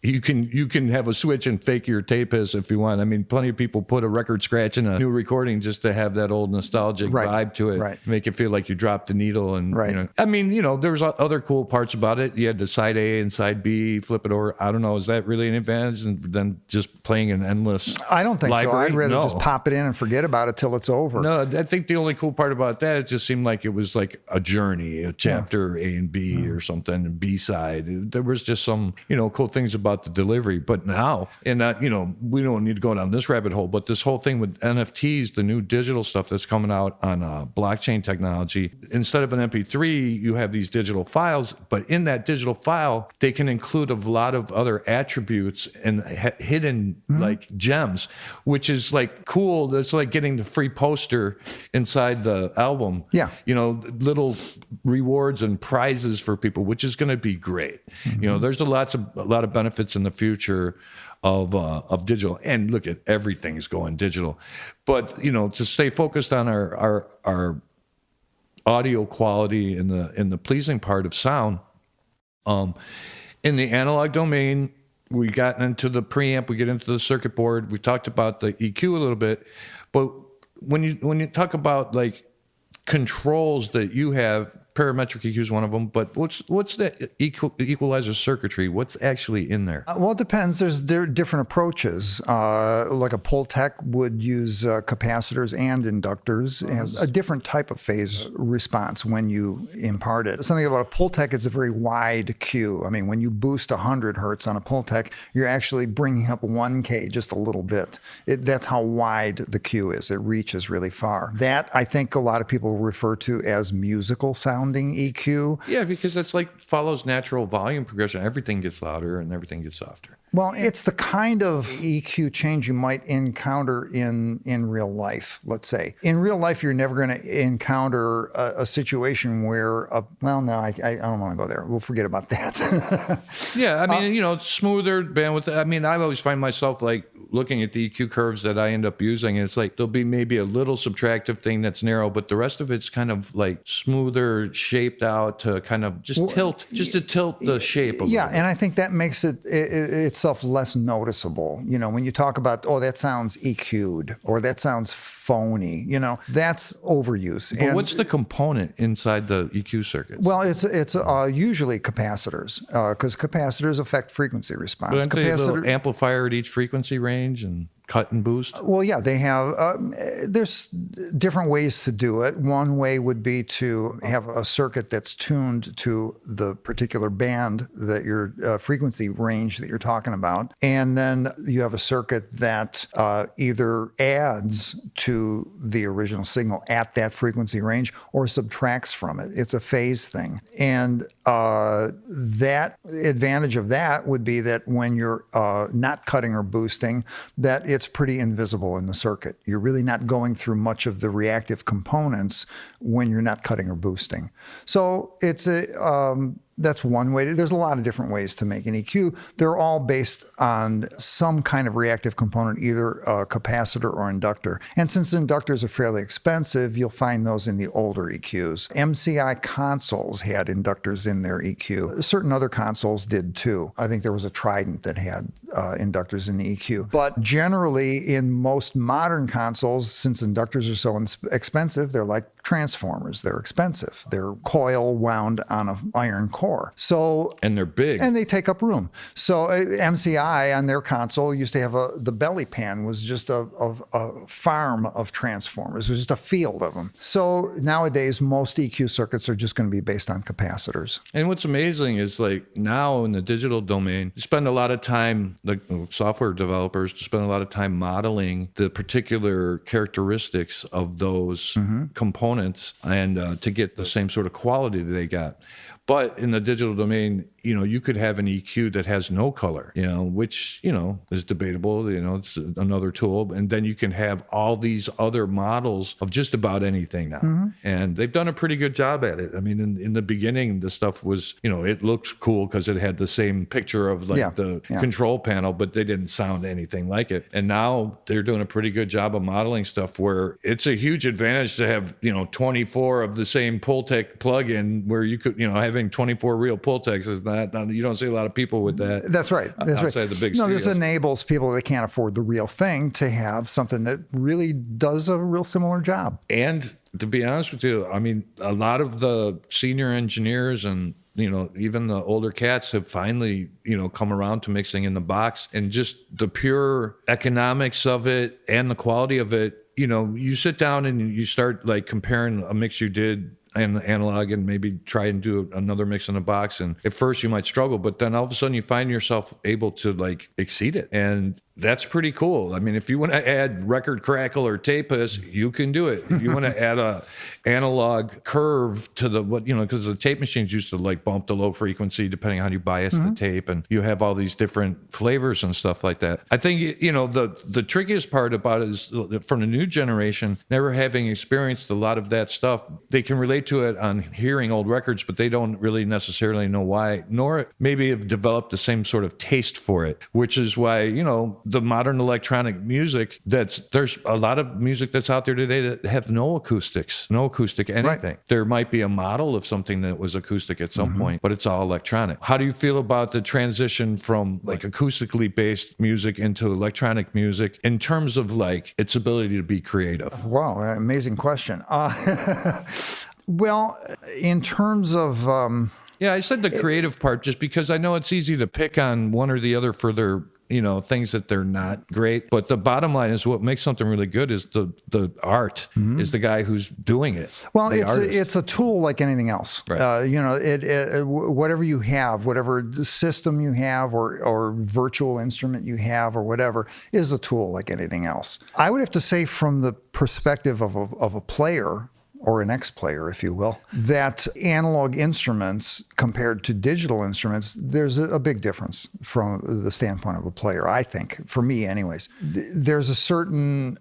you can have a switch and fake your tape hiss if you want. I mean, plenty of people put a record scratch in a new recording just to have that old nostalgic vibe to it, make it feel like you dropped the needle. And there was other cool parts about it. You had the side A and side B, flip it over. I don't know, is that really an advantage than just playing an endless? I don't think library? So. I'd rather just pop it in and forget about it till it's over. No, I think the only cool part about that, it just seemed like it was like a journey, a chapter A and B or something, and B side. There was just some cool things about the delivery. But now, and that, we don't need to go down this rabbit hole, but this whole thing with NFTs, the new digital stuff that's coming out on blockchain technology, instead of an MP3, you have these digital files, but in that digital file, they can include a lot of other attributes and hidden like gems, which is like cool. That's like getting the free poster inside the album. Yeah. Little rewards and prizes for people, which is going to be great. There's a lot of benefits in the future of digital, and look at everything's going digital, but to stay focused on our audio quality in the pleasing part of sound, in the analog domain, we got into the preamp, we get into the circuit board, we talked about the EQ a little bit, but when you talk about like controls that you have, parametric EQ is one of them, but what's the equalizer circuitry? What's actually in there? Well, it depends. There are different approaches. Like a Pultec would use capacitors and inductors as a different type of phase response when you impart it. Something about a Pultec is a very wide Q. I mean, when you boost 100 hertz on a Pultec, you're actually bringing up 1K just a little bit. That's how wide the Q is. It reaches really far. That, I think a lot of people refer to as musical sound sounding EQ. Yeah, because that's like follows natural volume progression. Everything gets louder and everything gets softer. Well, it's the kind of EQ change you might encounter in real life, let's say. In real life, you're never going to encounter a situation where, I don't want to go there. We'll forget about that. Yeah, I mean, smoother bandwidth. I mean, I always find myself like looking at the EQ curves that I end up using, and it's like there'll be maybe a little subtractive thing that's narrow, but the rest of it's kind of like smoother, shaped out to kind of just to tilt the shape. Yeah, and I think that makes it itself less noticeable. When you talk about, that sounds EQ'd or that sounds phony, that's overuse. But what's the component inside the EQ circuits? Well, it's usually capacitors, because capacitors affect frequency response. But aren't they a little amplifier at each frequency range and cut and boost? Well, yeah, they have. There's different ways to do it. One way would be to have a circuit that's tuned to the particular band that your frequency range that you're talking about, and then you have a circuit that either adds to the original signal at that frequency range or subtracts from it. It's a phase thing, and that advantage of that would be that when you're not cutting or boosting, that it's pretty invisible in the circuit. You're really not going through much of the reactive components when you're not cutting or boosting. So that's one way. There's a lot of different ways to make an EQ. They're all based on some kind of reactive component, either a capacitor or inductor. And since inductors are fairly expensive, you'll find those in the older EQs. MCI consoles had inductors in their EQ. Certain other consoles did too. I think there was a Trident that had inductors in the EQ. But generally, in most modern consoles, since inductors are so expensive, they're like transformers. They're expensive. They're coil wound on an iron core. And they're big. And they take up room. So MCI on their console used to have the belly pan was just a farm of transformers. It was just a field of them. So nowadays, most EQ circuits are just going to be based on capacitors. And what's amazing is like now in the digital domain, you spend a lot of time, like software developers spend a lot of time modeling the particular characteristics of those components and to get the same sort of quality that they got. But in the digital domain, you could have an EQ that has no color, which, is debatable. It's another tool. And then you can have all these other models of just about anything now. And they've done a pretty good job at it. I mean, in the beginning, the stuff was, it looked cool because it had the same picture of the control panel, but they didn't sound anything like it. And now they're doing a pretty good job of modeling stuff where it's a huge advantage to have, 24 of the same Pultec plugin where you could, having 24 real Pultecs is not, you don't see a lot of people with that. That's right. That's outside right. the big No, this studios. enables people that can't afford the real thing to have something that really does a real similar job. And to be honest with you, I mean, a lot of the senior engineers and even the older cats have finally, come around to mixing in the box, and just the pure economics of it and the quality of it. You sit down and you start like comparing a mix you did and analog and maybe try and do another mix in a box. And at first you might struggle, but then all of a sudden you find yourself able to like exceed it. And that's pretty cool. I mean, if you want to add record crackle or tape hiss, you can do it. If you want to add a analog curve to because the tape machines used to like bump the low frequency depending on how you bias the tape, and you have all these different flavors and stuff like that. I think, the trickiest part about it is from the new generation, never having experienced a lot of that stuff, they can relate to it on hearing old records, but they don't really necessarily know why, nor maybe have developed the same sort of taste for it, which is why, the modern electronic music, there's a lot of music that's out there today that have no acoustic anything. Right. There might be a model of something that was acoustic at some point, but it's all electronic. How do you feel about the transition from like acoustically based music into electronic music in terms of like its ability to be creative? Wow, amazing question. Well, in terms of... yeah, I said the creative part just because I know it's easy to pick on one or the other for their things that they're not great. But the bottom line is what makes something really good is the art, is the guy who's doing it. Well, it's a tool like anything else. Right. Whatever you have, whatever system you have or virtual instrument you have or whatever is a tool like anything else. I would have to say from the perspective of a player, or an X player, if you will, that analog instruments compared to digital instruments, there's a big difference from the standpoint of a player, I think, for me anyways. There's a certain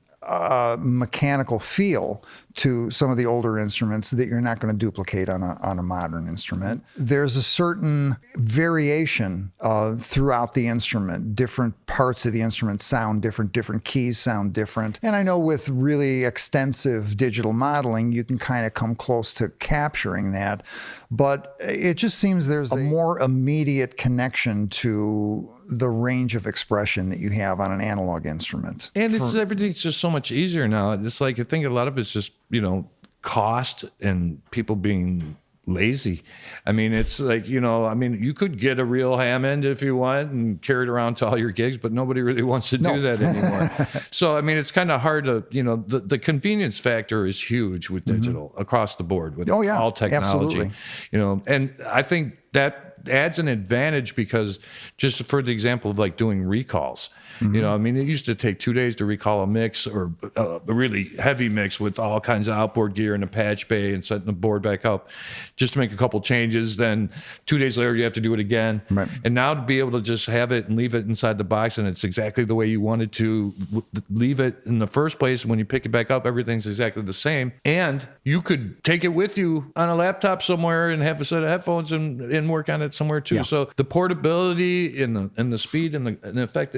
mechanical feel to some of the older instruments that you're not going to duplicate on a modern instrument. There's a certain variation throughout the instrument. Different parts of the instrument sound different keys sound different. And I know with really extensive digital modeling, you can kind of come close to capturing that. But it just seems there's a more immediate connection to the range of expression that you have on an analog instrument. And everything's just so much easier now. It's like, I think a lot of it's just, cost and people being lazy. I mean, it's like, you could get a real Hammond if you want and carry it around to all your gigs, but nobody really wants to do that anymore. So, I mean, it's kind of hard to, the convenience factor is huge with digital across the board with all technology, absolutely. And I think that adds an advantage because just for the example of like doing recalls, it used to take 2 days to recall a mix or a really heavy mix with all kinds of outboard gear and a patch bay and setting the board back up just to make a couple changes. Then 2 days later, you have to do it again. Right. And now to be able to just have it and leave it inside the box and it's exactly the way you wanted to leave it in the first place. When you pick it back up, everything's exactly the same. And you could take it with you on a laptop somewhere and have a set of headphones and work on it somewhere too. Yeah. So the portability and the speed and the effect,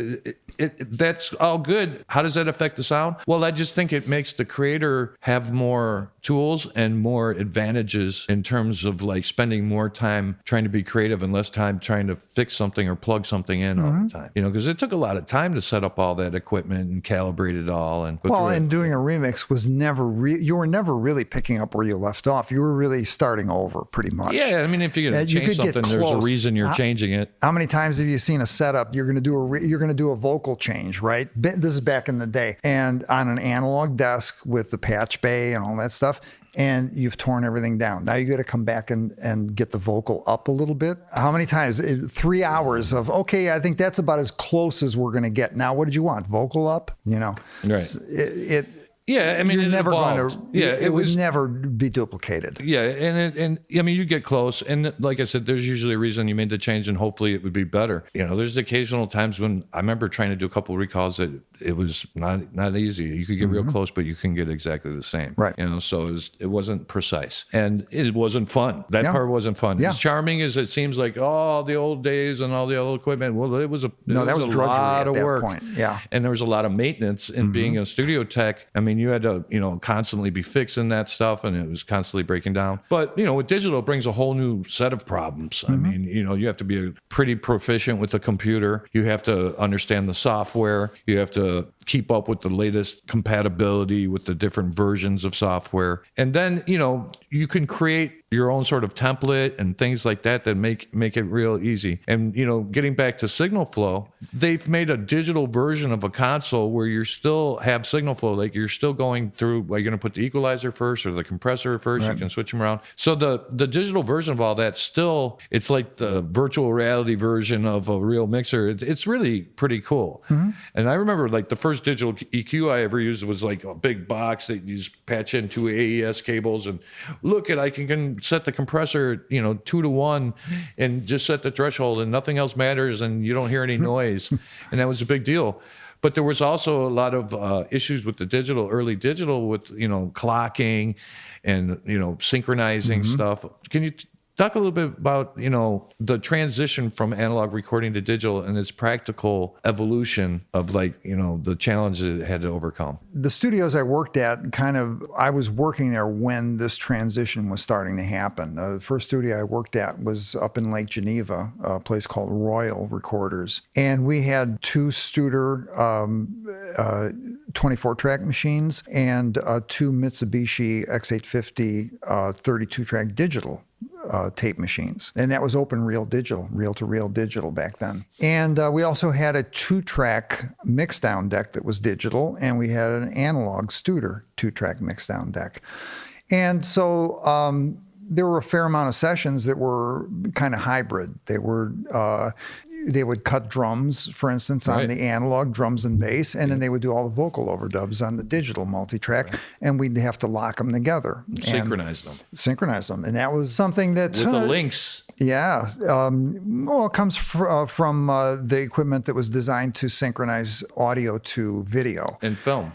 that's all good. How does that affect the sound? Well, I just think it makes the creator have more tools and more advantages in terms of like spending more time trying to be creative and less time trying to fix something or plug something in all the time. Because it took a lot of time to set up all that equipment and calibrate it all. And doing a remix was you were never really picking up where you left off. You were really starting over pretty much. Yeah, I mean, if you're going to change something, there's a reason you're changing it. How many times have you seen a setup? You're going to do a vocal change, right? This is back in the day, and on an analog desk with the patch bay and all that stuff. And you've torn everything down. Now you got to come back and get the vocal up a little bit. How many times? 3 hours of, okay, I think that's about as close as we're going to get. Now, what did you want? Vocal up? Right. Yeah, I mean, you're never going to. Yeah, it would never be duplicated. Yeah, and I mean, you get close, and like I said, there's usually a reason you made the change, and hopefully it would be better. There's occasional times when I remember trying to do a couple of recalls that it was not easy. You could get real close, but you couldn't get exactly the same. Right. So it wasn't precise, and it wasn't fun. That part wasn't fun. Yeah. As charming as it seems like, the old days and all the old equipment. Well, that was a drudgery lot at of that work. point. Yeah, and there was a lot of maintenance in being a studio tech. I mean, you had to constantly be fixing that stuff, and it was constantly breaking down. But with digital, it brings a whole new set of problems. I mean, you have to be pretty proficient with the computer. You have to understand the software. You have to keep up with the latest compatibility with the different versions of software. And then, you can create your own sort of template and things like that make it real easy. And, getting back to signal flow, they've made a digital version of a console where you still have signal flow. Like you're still going through, are you going to put the equalizer first or the compressor first? Right. You can switch them around. So the digital version of all that still, it's like the virtual reality version of a real mixer. It's really pretty cool. And I remember like the first digital EQ I ever used was like a big box that you just patch in 2 AES cables and look at, I can set the compressor, 2 to 1 and just set the threshold and nothing else matters and you don't hear any noise. And that was a big deal. But there was also a lot of issues with the early digital with, clocking and, synchronizing stuff. Can you talk a little bit about, the transition from analog recording to digital and its practical evolution of the challenges it had to overcome? The studios I worked at I was working there when this transition was starting to happen. The first studio I worked at was up in Lake Geneva, a place called Royal Recorders. And we had 2 Studer 24-track machines and 2 Mitsubishi X850 32-track digital tape machines. And that was open reel-to-reel digital back then. And we also had a 2-track mixdown deck that was digital, and we had an analog Studer 2-track mixdown deck. And so there were a fair amount of sessions that were kind of hybrid. They were they would cut drums, for instance, on the analog drums and bass, and then they would do all the vocal overdubs on the digital multitrack, and we'd have to lock them together. Synchronize them. And that was something that... With the links. Yeah. Well, it comes from the equipment that was designed to synchronize audio to video. And film.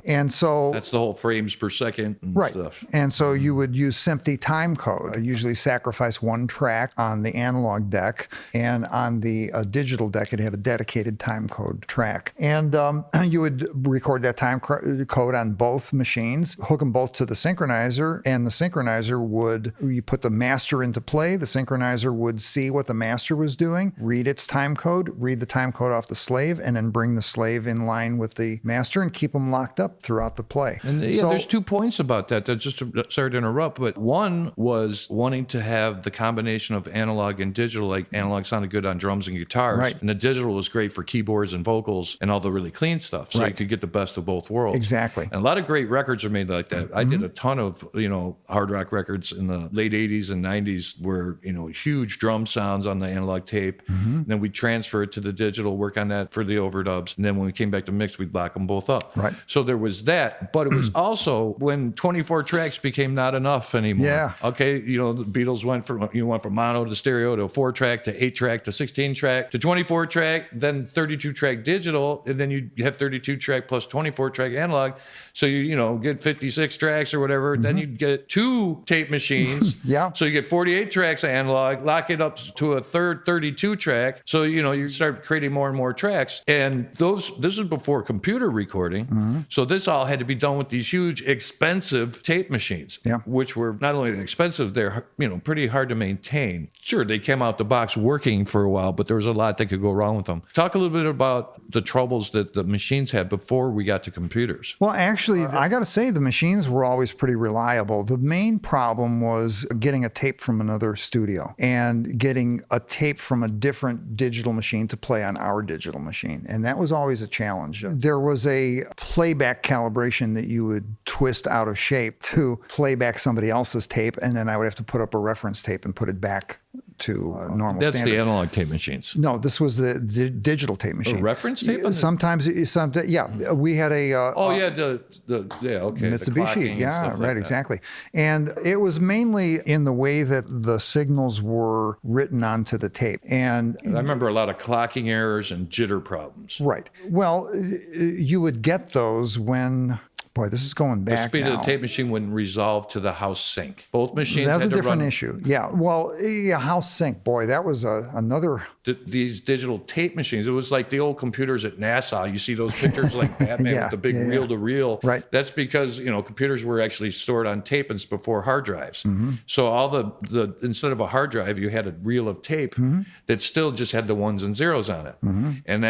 And so... That's the whole frames per second and stuff. And so you would use SMPTE time code. Usually sacrifice one track on the analog deck, and on the digital deck, it had a dedicated time code track. And you would record that time code on both machines, hook them both to the synchronizer, and the synchronizer would, you put the master into play, the synchronizer would see what the master was doing, read its time code, read the time code off the slave, and then bring the slave in line with the master and keep them locked up throughout the play. And there's 2 points about that. Just sorry to interrupt, but one was wanting to have the combination of analog and digital. Like analog sounded good on drums and guitars, and the digital was great for keyboards and vocals and all the really clean stuff. So you could get the best of both worlds. Exactly. And a lot of great records are made like that. I did a ton of, hard rock records in the late 80s and 90s where, huge drum sounds on the analog tape. And then we transfer it to the digital, work on that for the overdubs. And then when we came back to mix, we'd lock them both up. Right. So there was that, but it was also when 24 tracks became not enough anymore. Yeah. Okay. The Beatles went from mono to stereo to a 4-track to 8-track to 16-track to 24-track, then 32-track digital. And then you have 32-track plus 24-track analog. So you get 56 tracks or whatever. Then you get 2 tape machines. So you get 48 tracks of analog, lock it up to a third 32-track. So, you start creating more and more tracks. And this is before computer recording. So this all had to be done with these huge, expensive tape machines, which were not only expensive, they're, pretty hard to maintain. Sure, they came out the box working for a while, but there was a lot that could go wrong with them. Talk a little bit about the troubles that the machines had before we got to computers. Well, actually, I got to say the machines were always pretty reliable. The main problem was getting a tape from another studio and getting a tape from a different digital machine to play on our digital machine. And that was always a challenge. There was a playback calibration that you would twist out of shape to play back somebody else's tape, and then I would have to put up a reference tape and put it back to normal That's standard. the analog tape machines. No, this was the digital tape machine. A reference tape? Sometimes, we had a... okay. Mitsubishi, exactly. And it was mainly in the way that the signals were written onto the tape. And I remember a lot of clocking errors and jitter problems. Right. Well, you would get those when... Boy, this is going back now. The speed of the tape machine wouldn't resolve to the house sync. Both machines That's had a different run... issue. Yeah. Well, house sync. Boy, that was another... These digital tape machines, it was like the old computers at NASA. You see those pictures like Batman with the big reel-to-reel. Right. That's because, computers were actually stored on tape and before hard drives. So all the instead of a hard drive, you had a reel of tape that still just had the ones and zeros on it. And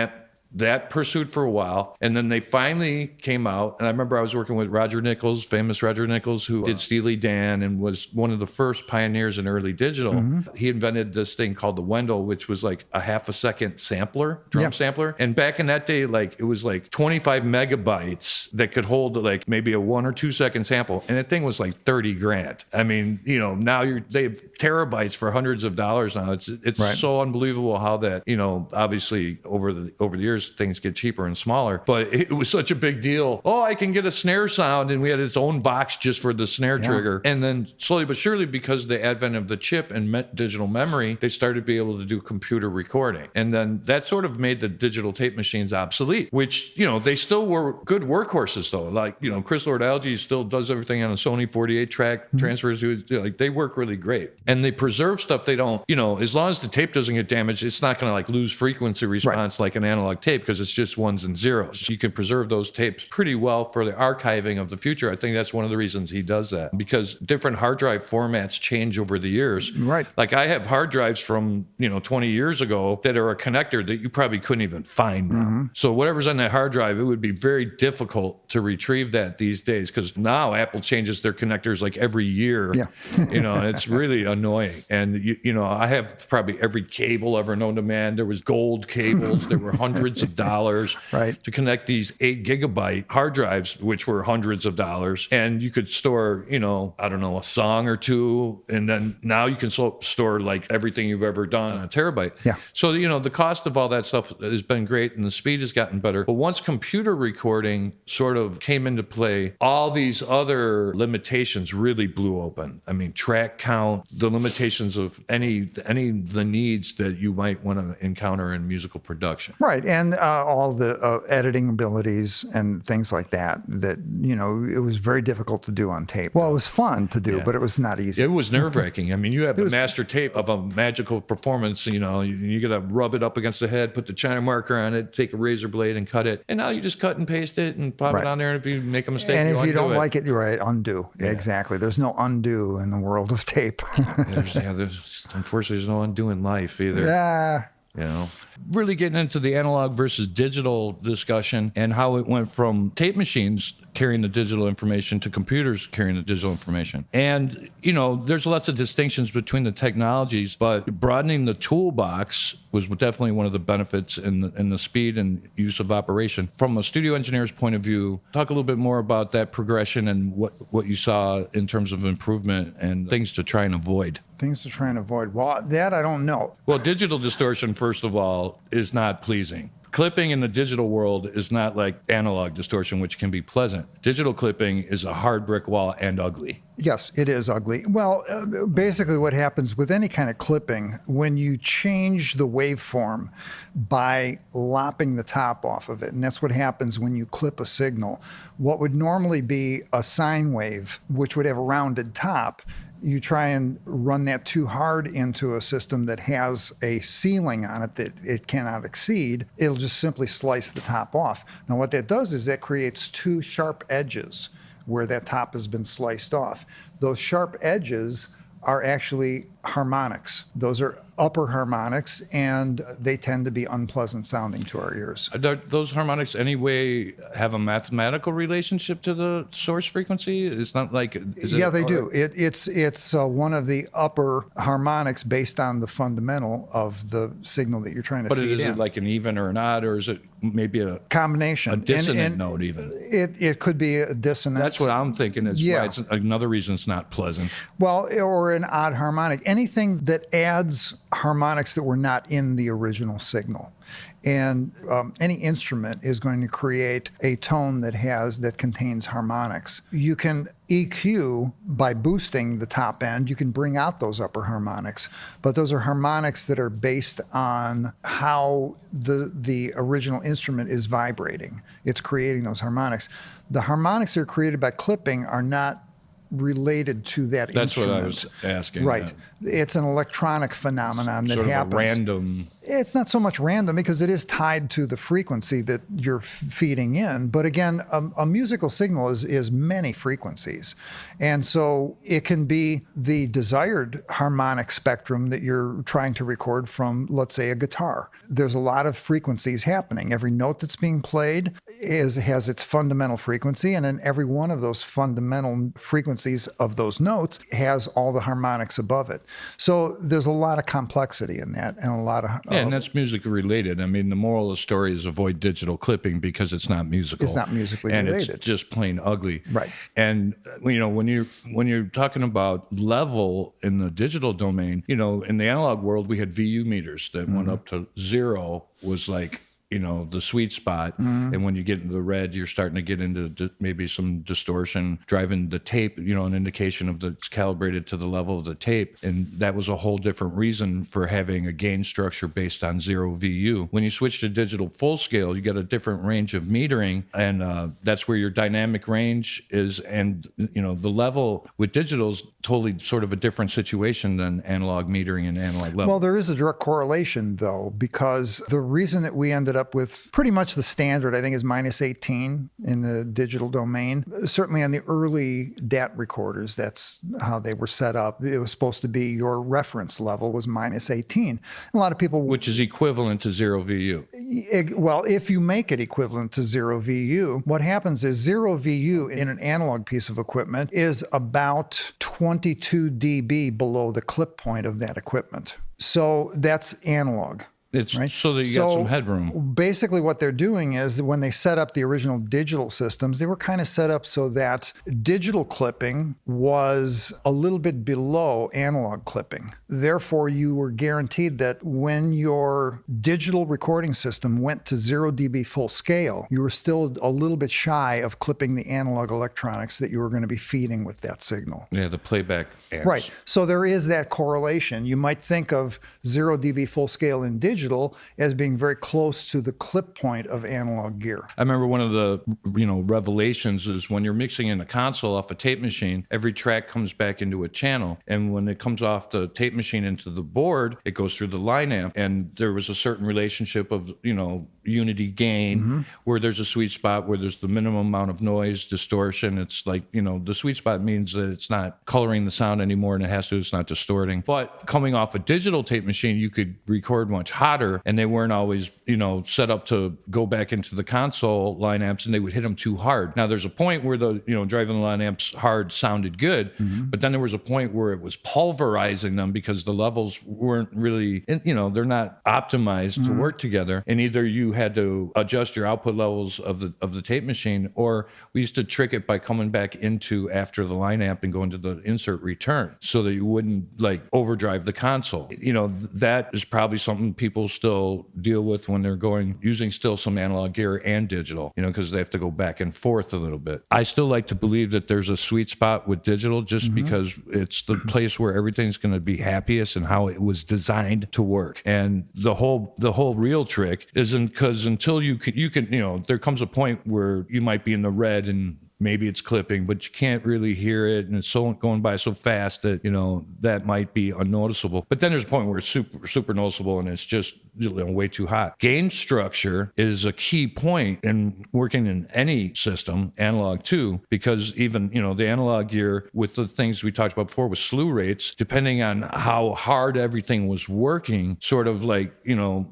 that pursued for a while, and then they finally came out. And I remember I was working with Roger Nichols, famous Roger Nichols, who did Steely Dan and was one of the first pioneers in early digital. He invented this thing called the Wendell, which was like a half a second sampler, drum sampler. And back in that day, it was like 25 megabytes that could hold like maybe a 1 or 2 second sample. And that thing was like 30 grand. I mean, now they have terabytes for hundreds of dollars now. It's so unbelievable how that, obviously over the years, things get cheaper and smaller, but it was such a big deal. Oh, I can get a snare sound, and we had its own box just for the snare trigger. And then slowly but surely, because of the advent of the chip and digital memory, they started to be able to do computer recording. And then that sort of made the digital tape machines obsolete, which, they still were good workhorses though. Like, Chris Lord-Alge still does everything on a Sony 48 track, transfers to they work really great. And they preserve stuff. They don't, as long as the tape doesn't get damaged, it's not going to lose frequency response like an analog tape, because it's just ones and zeros. You can preserve those tapes pretty well for the archiving of the future. I think that's one of the reasons he does that, because different hard drive formats change over the years. Right. Like I have hard drives from, 20 years ago that are a connector that you probably couldn't even find now. So whatever's on that hard drive, it would be very difficult to retrieve that these days, because now Apple changes their connectors like every year. Yeah. It's really annoying. And, I have probably every cable ever known to man. There was gold cables. There were hundreds hundreds of dollars Right. to connect these 8 gigabyte hard drives, which were hundreds of dollars. And you could store, I don't know, a song or two. And then now you can store like everything you've ever done on a terabyte. Yeah. So, the cost of all that stuff has been great and the speed has gotten better. But once computer recording sort of came into play, all these other limitations really blew open. I mean, track count, the limitations of any of the needs that you might want to encounter in musical production. Right. And all the editing abilities and things like that, it was very difficult to do on tape. Well, it was fun to do, but it was not easy. It was nerve-wracking. I mean, you have the master tape of a magical performance, you got to rub it up against the head, put the China marker on it, take a razor blade and cut it. And now you just cut and paste it and pop it on there. And if you make a mistake, and if you don't it. like it, you're right, undo. Yeah. Exactly. There's no undo in the world of tape. Unfortunately, there's no undoing life either. Yeah. Really getting into the analog versus digital discussion and how it went from tape machines carrying the digital information to computers carrying the digital information. And, there's lots of distinctions between the technologies, but broadening the toolbox was definitely one of the benefits in the speed and use of operation. From a studio engineer's point of view, talk a little bit more about that progression and what you saw in terms of improvement and things to try and avoid. Things to try and avoid. Well, that I don't know. Well, digital distortion, first of all, is not pleasing. Clipping in the digital world is not like analog distortion, which can be pleasant. Digital clipping is a hard brick wall and ugly. Yes, it is ugly. Well, basically what happens with any kind of clipping, when you change the waveform by lopping the top off of it, and that's what happens when you clip a signal, what would normally be a sine wave, which would have a rounded top, you try and run that too hard into a system that has a ceiling on it that it cannot exceed, it'll just simply slice the top off. Now, what that does is that creates two sharp edges where that top has been sliced off. Those sharp edges are actually harmonics. Those are upper harmonics, and they tend to be unpleasant sounding to our ears. Those harmonics anyway have a mathematical relationship to the source frequency? It's not like... They do. It's one of the upper harmonics based on the fundamental of the signal that you're trying to feed in. But is it like an even or an odd, or is it maybe a... combination. A dissonant note even? It could be a dissonant. That's what I'm thinking. Why it's another reason it's not pleasant. Well, or an odd harmonic. Anything that adds harmonics that were not in the original signal. And any instrument is going to create a tone that contains harmonics. You can EQ by boosting the top end. You can bring out those upper harmonics, but those are harmonics that are based on how the original instrument is vibrating. It's creating those harmonics. The harmonics that are created by clipping are not related to that instrument. That's what I was asking. Right. It's an electronic phenomenon that happens. Sort of a random... It's not so much random because it is tied to the frequency that you're feeding in. But again, a musical signal is many frequencies. And so it can be the desired harmonic spectrum that you're trying to record from, let's say, a guitar. There's a lot of frequencies happening. Every note that's being played has its fundamental frequency, and then every one of those fundamental frequencies of those notes has all the harmonics above it. So there's a lot of complexity in that, and a lot of... and that's music related. I mean, the moral of the story is avoid digital clipping because it's not musical. It's not musically and related. It's just plain ugly. Right. And when you're talking about level in the digital domain, in the analog world we had VU meters that went up to 0 was like the sweet spot. And when you get into the red, you're starting to get into maybe some distortion, driving the tape, an indication of it's calibrated to the level of the tape. And that was a whole different reason for having a gain structure based on 0 VU. When you switch to digital full scale, you get a different range of metering, and that's where your dynamic range is. And, the level with digital is totally sort of a different situation than analog metering and analog level. Well, there is a direct correlation, though, because the reason that we ended up with pretty much the standard, I think, is -18 in the digital domain. Certainly on the early DAT recorders, that's how they were set up. It was supposed to be your reference level was -18. A lot of people... Which is equivalent to 0 VU. Well, if you make it equivalent to 0 VU, what happens is 0 VU in an analog piece of equipment is about 22 dB below the clip point of that equipment. So that's analog. It's right? so that you got some headroom. Basically, what they're doing is when they set up the original digital systems, they were kind of set up so that digital clipping was a little bit below analog clipping. Therefore, you were guaranteed that when your digital recording system went to 0 dB full scale, you were still a little bit shy of clipping the analog electronics that you were going to be feeding with that signal. Yeah, the playback amps. Right. So there is that correlation. You might think of 0 dB full scale in digital as being very close to the clip point of analog gear. I remember one of the revelations is when you're mixing in a console off a tape machine, every track comes back into a channel. And when it comes off the tape machine into the board, it goes through the line amp. And there was a certain relationship of, unity gain, where there's a sweet spot where there's the minimum amount of noise, distortion. It's like, the sweet spot means that it's not coloring the sound anymore and it's not distorting. But coming off a digital tape machine, you could record much hotter, and they weren't always, set up to go back into the console line amps, and they would hit them too hard. Now there's a point where the, driving the line amps hard sounded good, but then there was a point where it was pulverizing them because the levels weren't really, they're not optimized to work together. And either you had to adjust your output levels of the tape machine, or we used to trick it by coming back into after the line amp and going to the insert return so that you wouldn't like overdrive the console. That is probably something people still deal with when they're using still some analog gear and digital, because they have to go back and forth a little bit. I still like to believe that there's a sweet spot with digital just because it's the place where everything's going to be happiest and how it was designed to work. And the whole real trick isn't because until you can, there comes a point where you might be in the red and maybe it's clipping, but you can't really hear it, and it's so going by so fast that that might be unnoticeable. But then there's a point where it's super noticeable, and it's just way too hot. Gain structure is a key point in working in any system, analog too, because even the analog gear with the things we talked about before with slew rates, depending on how hard everything was working, sort of like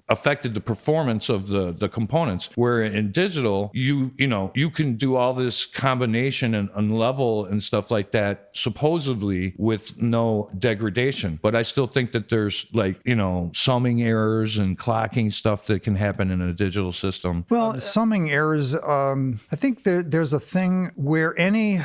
affected the performance of the components. Where in digital, you can do all this combination and level and stuff like that supposedly with no degradation, but I still think that there's summing errors and clocking stuff that can happen in a digital system. Well, summing errors, I think there's a thing where any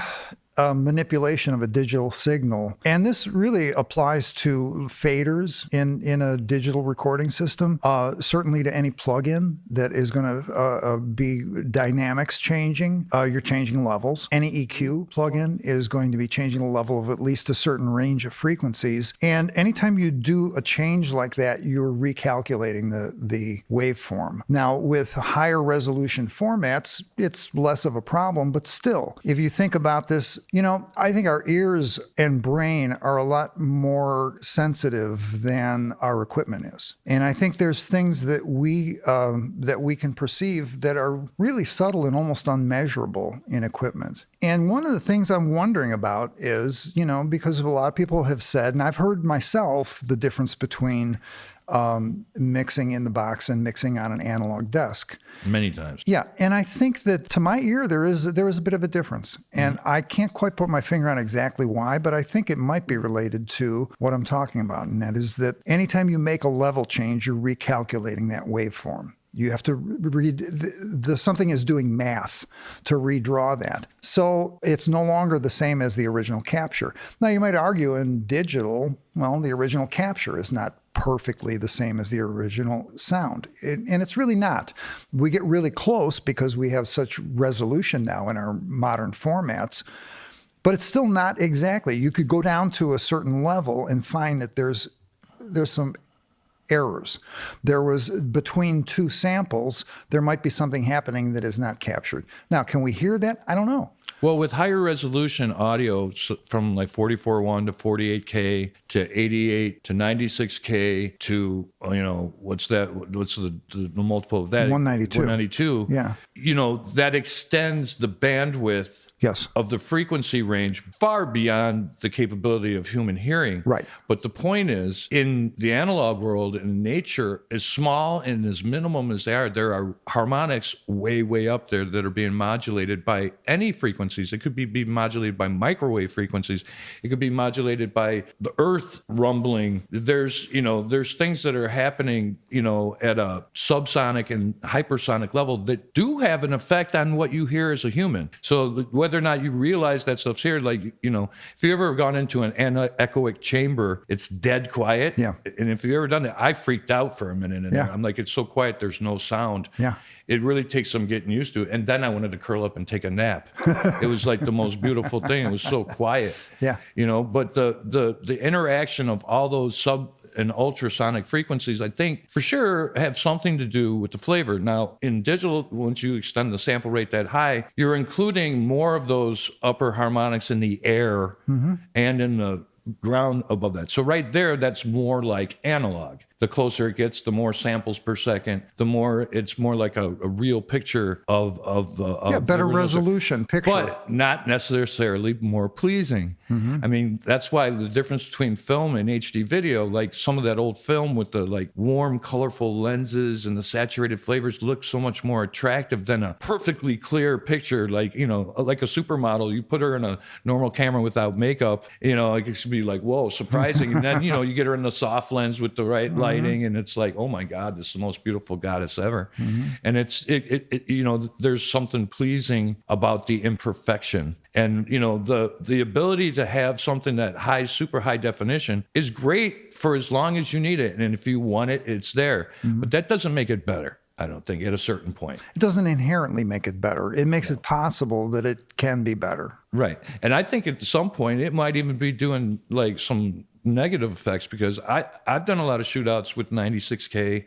manipulation of a digital signal, and this really applies to faders in a digital recording system, certainly to any plugin that is going to be dynamics changing. You're changing levels. Any EQ plugin is going to be changing the level of at least a certain range of frequencies. And anytime you do a change like that, you're recalculating the waveform. Now, with higher resolution formats, it's less of a problem, but still, if you think about this, I think our ears and brain are a lot more sensitive than our equipment is. And I think there's things that we can perceive that are really subtle and almost unmeasurable in equipment. And one of the things I'm wondering about is, because a lot of people have said, and I've heard myself, the difference between mixing in the box and mixing on an analog desk. Many times. Yeah. And I think that to my ear, there is a bit of a difference. And I can't quite put my finger on exactly why, but I think it might be related to what I'm talking about. And that is that anytime you make a level change, you're recalculating that waveform. You have to read, something is doing math to redraw that. So it's no longer the same as the original capture. Now, you might argue in digital, well, the original capture is not perfectly the same as the original sound. And it's really not. We get really close because we have such resolution now in our modern formats, but it's still not exactly. You could go down to a certain level and find that there's some errors. There was between two samples, there might be something happening that is not captured. Now, can we hear that? I don't know. Well, with higher resolution audio from like 44.1 to 48K to 88 to 96K to, what's the multiple of that? 192. 192. Yeah. That extends the bandwidth Yes. of the frequency range far beyond the capability of human hearing. Right. But the point is, in the analog world, in nature, as small and as minimum as they are, there are harmonics way, way up there that are being modulated by any frequencies. It could be modulated by microwave frequencies. It could be modulated by the earth rumbling. There's things that are happening, at a subsonic and hypersonic level that do have an effect on what you hear as a human. So whether or not you realize that stuff's here, like, if you ever gone into an anechoic chamber, it's dead quiet. Yeah. And if you've ever done it, I freaked out for a minute. And Yeah. I'm like, it's so quiet, there's no sound. Yeah. It really takes some getting used to. And then I wanted to curl up and take a nap. It was like the most beautiful thing. It was so quiet. Yeah. But the interaction of all those sub and ultrasonic frequencies, I think for sure have something to do with the flavor. Now, in digital, once you extend the sample rate that high, you're including more of those upper harmonics in the air and in the ground above that. So right there, that's more like analog. The closer it gets, the more samples per second, the more it's more like a real picture of better resolution picture. but not necessarily more pleasing. I mean, that's why the difference between film and HD video, like some of that old film with the like warm, colorful lenses and the saturated flavors, looks so much more attractive than a perfectly clear picture. Like, like a supermodel, you put her in a normal camera without makeup, it should be like, whoa, surprising. And then, you get her in the soft lens with the right lighting, and it's like, oh my God, this is the most beautiful goddess ever. And there's something pleasing about the imperfection. And, the ability to have something that super high definition is great for as long as you need it. And if you want it, it's there. But that doesn't make it better, I don't think, at a certain point. It doesn't inherently make it better. It makes it possible that it can be better. Right. And I think at some point it might even be doing like some negative effects, because I've done a lot of shootouts with 96K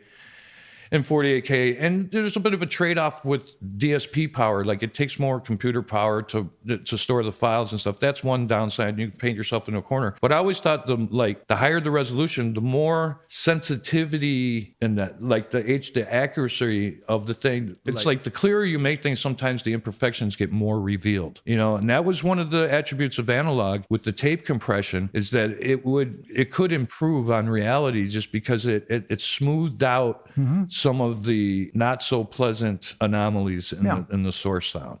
and 48K, and there's a bit of a trade-off with DSP power. Like, it takes more computer power to store the files and stuff. That's one downside. You can paint yourself in a corner. But I always thought the higher the resolution, the more sensitivity and the accuracy of the thing. It's like the clearer you make things, sometimes the imperfections get more revealed. And that was one of the attributes of analog with the tape compression, is that it could improve on reality just because it smoothed out some of the not so pleasant anomalies in the source sound.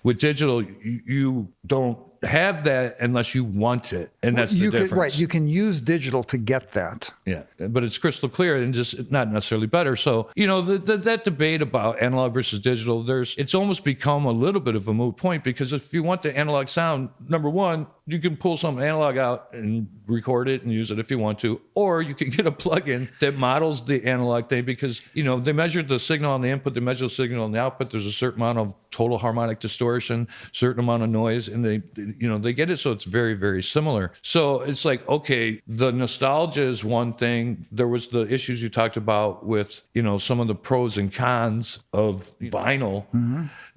With digital, you don't have that unless you want it, and that's the difference. Right, you can use digital to get that. Yeah, but it's crystal clear and just not necessarily better. So, that debate about analog versus digital, it's almost become a little bit of a moot point, because if you want the analog sound, number one, you can pull some analog out and record it and use it if you want to, or you can get a plugin that models the analog thing, because, they measure the signal on the input, they measure the signal on the output. There's a certain amount of total harmonic distortion, certain amount of noise, and they get it so it's very, very similar. So it's like, okay, the nostalgia is one thing. There was the issues you talked about with, some of the pros and cons of vinyl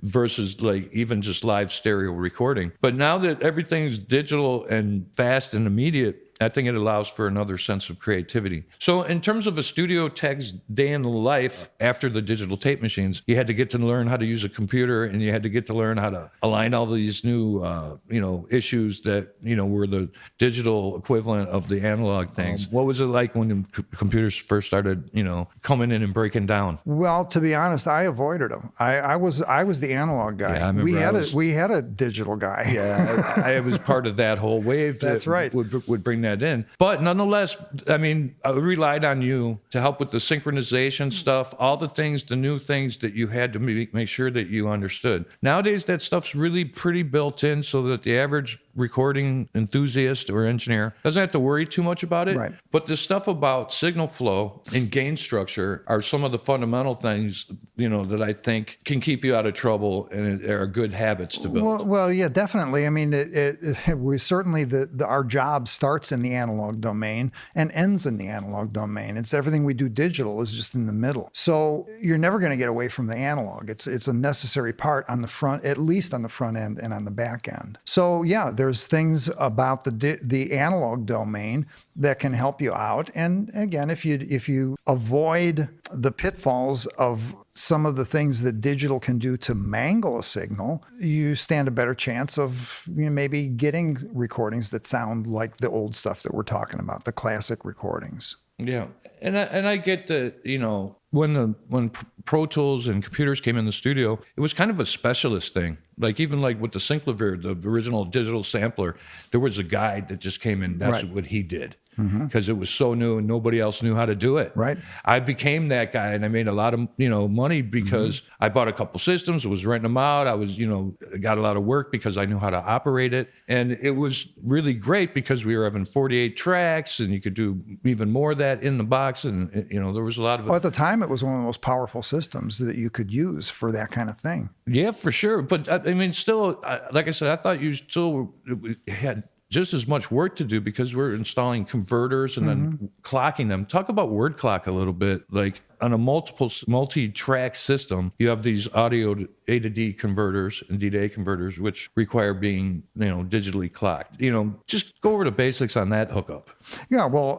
versus like even just live stereo recording. But now that everything's digital and fast and immediate, I think it allows for another sense of creativity. So in terms of a studio tech's day in the life after the digital tape machines, you had to get to learn how to use a computer, and you had to get to learn how to align all these new, issues that, were the digital equivalent of the analog things. What was it like when computers first started, coming in and breaking down? Well, to be honest, I avoided them. I was the analog guy. Yeah, I remember we had a digital guy. Yeah, I was part of that whole wave. That's right. Would bring that in. But nonetheless, I relied on you to help with the synchronization stuff, all the things, the new things that you had to make sure that you understood. Nowadays, that stuff's really pretty built in so that the average recording enthusiast or engineer doesn't have to worry too much about it. Right. But the stuff about signal flow and gain structure are some of the fundamental things, that I think can keep you out of trouble and are good habits to build. Well, yeah, definitely. I mean, we certainly, our job starts in the analog domain and ends in the analog domain. It's everything we do digital is just in the middle. So you're never going to get away from the analog. It's a necessary part on the front, at least on the front end and on the back end. So yeah, there's things about the analog domain that can help you out. And again, if you avoid the pitfalls of some of the things that digital can do to mangle a signal, you stand a better chance of maybe getting recordings that sound like the old stuff that we're talking about, the classic recordings. Yeah, and I get that, when Pro Tools and computers came in the studio, it was kind of a specialist thing. Like even like with the Synclavier, the original digital sampler, there was a guide that just came in. That's what he did. Because it was so new and nobody else knew how to do it. Right. I became that guy, and I made a lot of money because I bought a couple systems, was renting them out. I was got a lot of work because I knew how to operate it, and it was really great because we were having 48 tracks, and you could do even more of that in the box, and there was a lot of. Well, at the time, it was one of the most powerful systems that you could use for that kind of thing. Yeah, for sure. But I mean, still, like I said, I thought you still had just as much work to do because we're installing converters and then clocking them. Talk about word clock a little bit. Like on a multi-track system, you have these audio A to D converters and D to A converters, which require being, digitally clocked. Just go over the basics on that hookup. Yeah, well,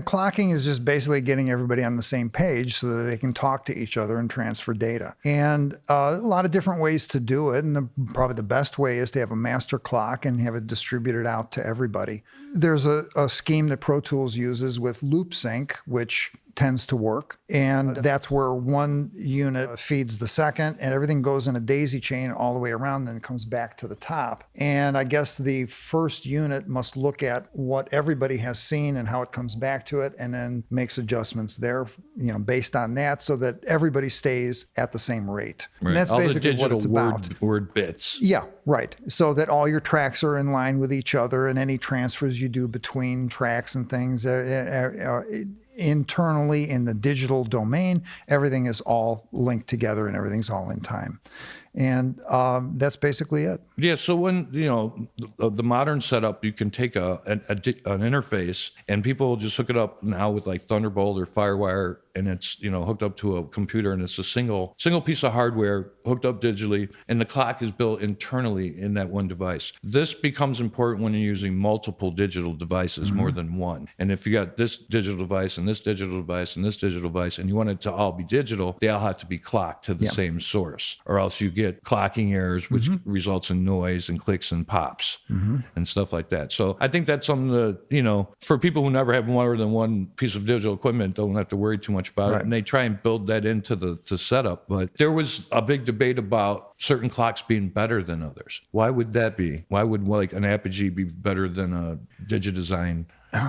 clocking is just basically getting everybody on the same page so that they can talk to each other and transfer data. And a lot of different ways to do it. And probably the best way is to have a master clock and have it distributed out to everybody. There's a scheme that Pro Tools uses with loop sync, which tends to work. And that's where one unit feeds the second and everything goes in a daisy chain all the way around, then it comes back to the top. And I guess the first unit must look at what everybody has seen and how it comes back to it, and then makes adjustments there, based on that, so that everybody stays at the same rate. Right. And that's all basically the what it's about. Word bits. Yeah, right. So that all your tracks are in line with each other, and any transfers you do between tracks and things internally in the digital domain, everything is all linked together and everything's all in time. And that's basically it. Yeah. So when, the modern setup, you can take an interface and people just hook it up now with like Thunderbolt or Firewire, and it's, hooked up to a computer, and it's a single piece of hardware hooked up digitally, and the clock is built internally in that one device. This becomes important when you're using multiple digital devices, more than one. And if you got this digital device and this digital device and this digital device, and you want it to all be digital, they all have to be clocked to the same source, or else you get clocking errors, which results in noise and clicks and pops and stuff like that. So I think that's something that, for people who never have more than one piece of digital equipment, don't have to worry too much about it. And they try and build that into the setup. But there was a big debate about certain clocks being better than others. Why would that be? Why would like an Apogee be better than a Digidesign?